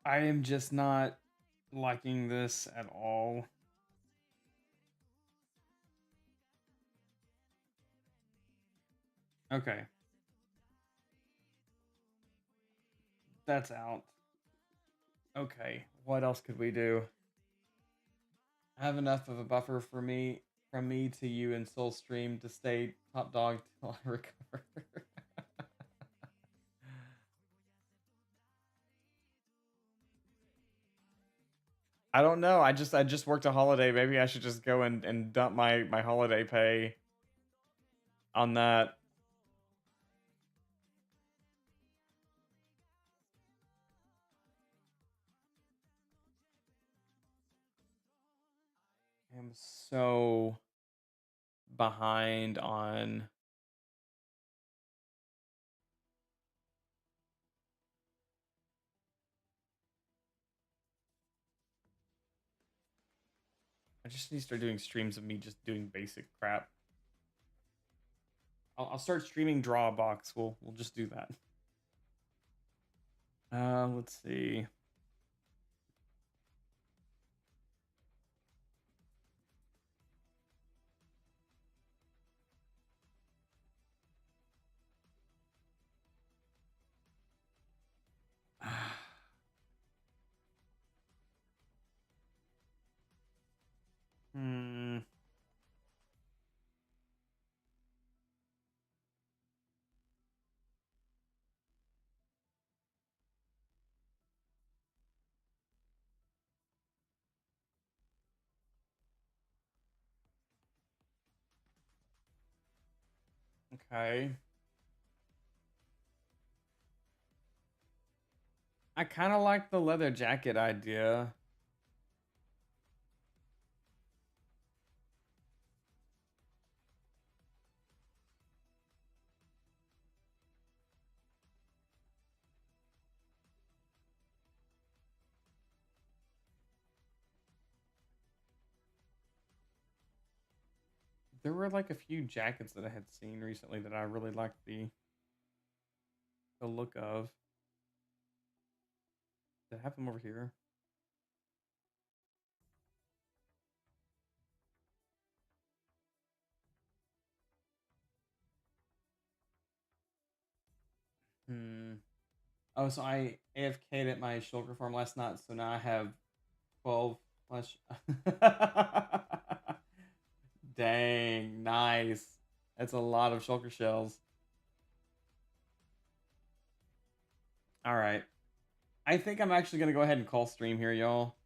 I am just not liking this at all. Okay. That's out. Okay, what else could we do? I have enough of a buffer for me from me to you and Soulstream to stay top dog till I recover. I don't know. I just worked a holiday. Maybe I should just go and dump my holiday pay on that. I'm so behind on... I just need to start doing streams of me just doing basic crap. I'll start streaming Drawbox. We'll just do that. Let's see. Hmm. Okay. I kind of like the leather jacket idea. There were like a few jackets that I had seen recently that I really liked the look of. Did I have them over here? Hmm. Oh, so I AFK'd at my shulker farm last night, so now I have 12 flesh. Dang, nice. That's a lot of shulker shells. All right. I think I'm actually gonna go ahead and call stream here, y'all.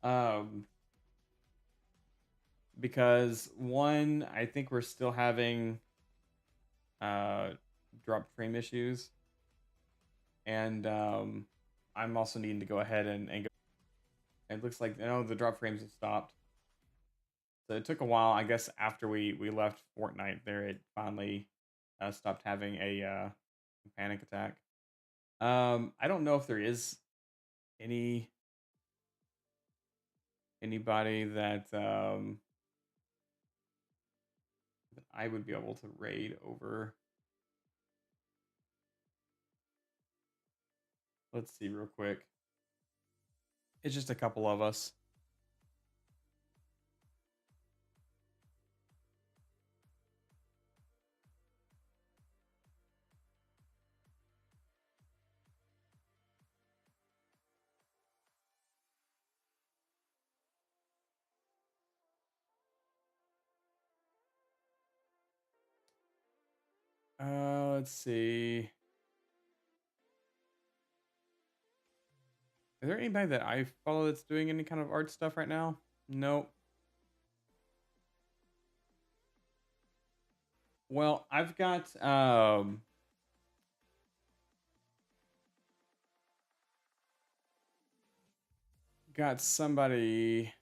Um, because one, I think we're still having drop frame issues, and I'm also needing to go ahead and go. It looks like the drop frames have stopped. So it took a while, I guess. After we left Fortnite, there it finally stopped having a panic attack. I don't know if there is anybody that that I would be able to raid over. Let's see real quick. It's just a couple of us. Let's see. Is there anybody that I follow that's doing any kind of art stuff right now? Nope. Well, I've got somebody.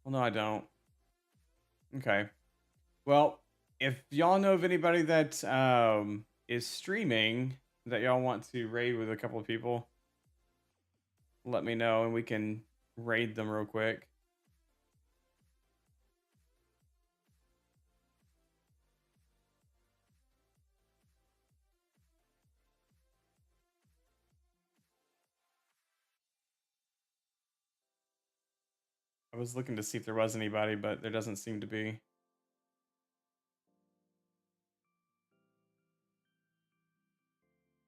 Well, no, I don't. Okay. Well, if y'all know of anybody that is streaming that y'all want to raid with a couple of people, let me know and we can raid them real quick. I was looking to see if there was anybody, but there doesn't seem to be.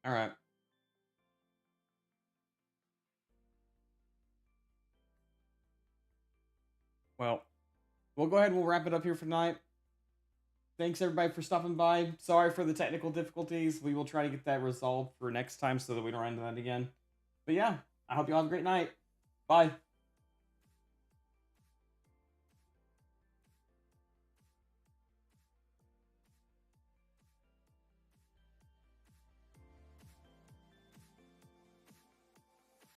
All right. Well, we'll go ahead and we'll wrap it up here for tonight. Thanks everybody for stopping by. Sorry for the technical difficulties. We will try to get that resolved for next time so that we don't run into that again. But yeah, I hope you all have a great night. Bye.